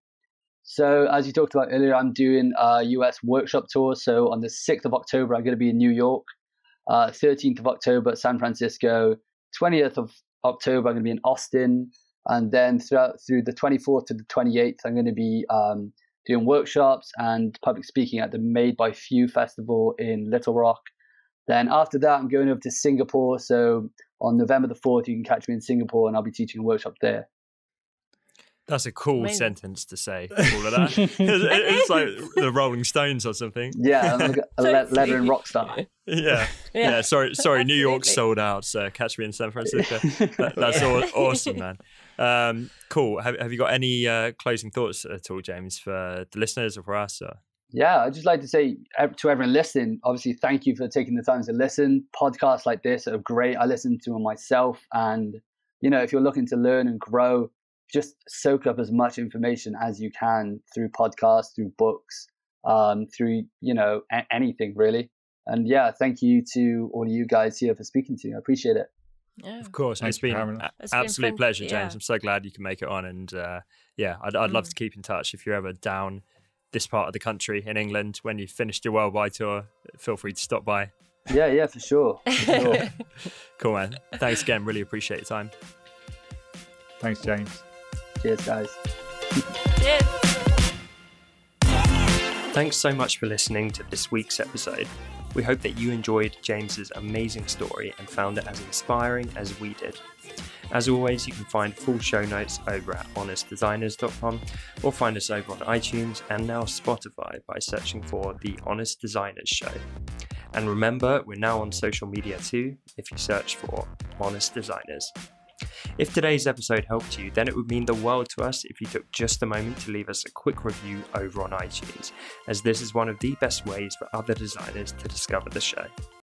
So as you talked about earlier, I'm doing a US workshop tour. So on the 6th of October, I'm going to be in New York. 13th of October, San Francisco. 20th of October, I'm going to be in Austin. And then through the 24th to the 28th, I'm going to be doing workshops and public speaking at the Made by Few Festival in Little Rock. Then after that, I'm going over to Singapore. So on November the 4th, you can catch me in Singapore, and I'll be teaching a workshop there. That's a cool sentence to say, all of that. It's like the Rolling Stones or something. Yeah, I'm a lettering rock star. Yeah. Sorry, New York's sold out, so catch me in San Francisco. That's awesome, man. Cool. Have you got any closing thoughts at all, James, for the listeners or for us? Or? Yeah, I'd just like to say to everyone listening, obviously, thank you for taking the time to listen. Podcasts like this are great. I listen to them myself. And, if you're looking to learn and grow, just soak up as much information as you can through podcasts, through books, through, anything really. And yeah, thank you to all of you guys here for speaking to me. I appreciate it. Yeah. Of course. It's been an absolute pleasure, James. I'm so glad you can make it on. And I'd love to keep in touch. If you're ever down this part of the country in England, when you've finished your worldwide tour, feel free to stop by. Yeah, for sure. Cool, man. Thanks again. Really appreciate your time. Thanks, James. Cheers, guys. Cheers. Thanks so much for listening to this week's episode. We hope that you enjoyed James's amazing story and found it as inspiring as we did. As always, you can find full show notes over at honestdesigners.com, or find us over on iTunes and now Spotify by searching for The Honest Designers Show. And remember, we're now on social media too, if you search for Honest Designers. If today's episode helped you, then it would mean the world to us if you took just a moment to leave us a quick review over on iTunes, as this is one of the best ways for other designers to discover the show.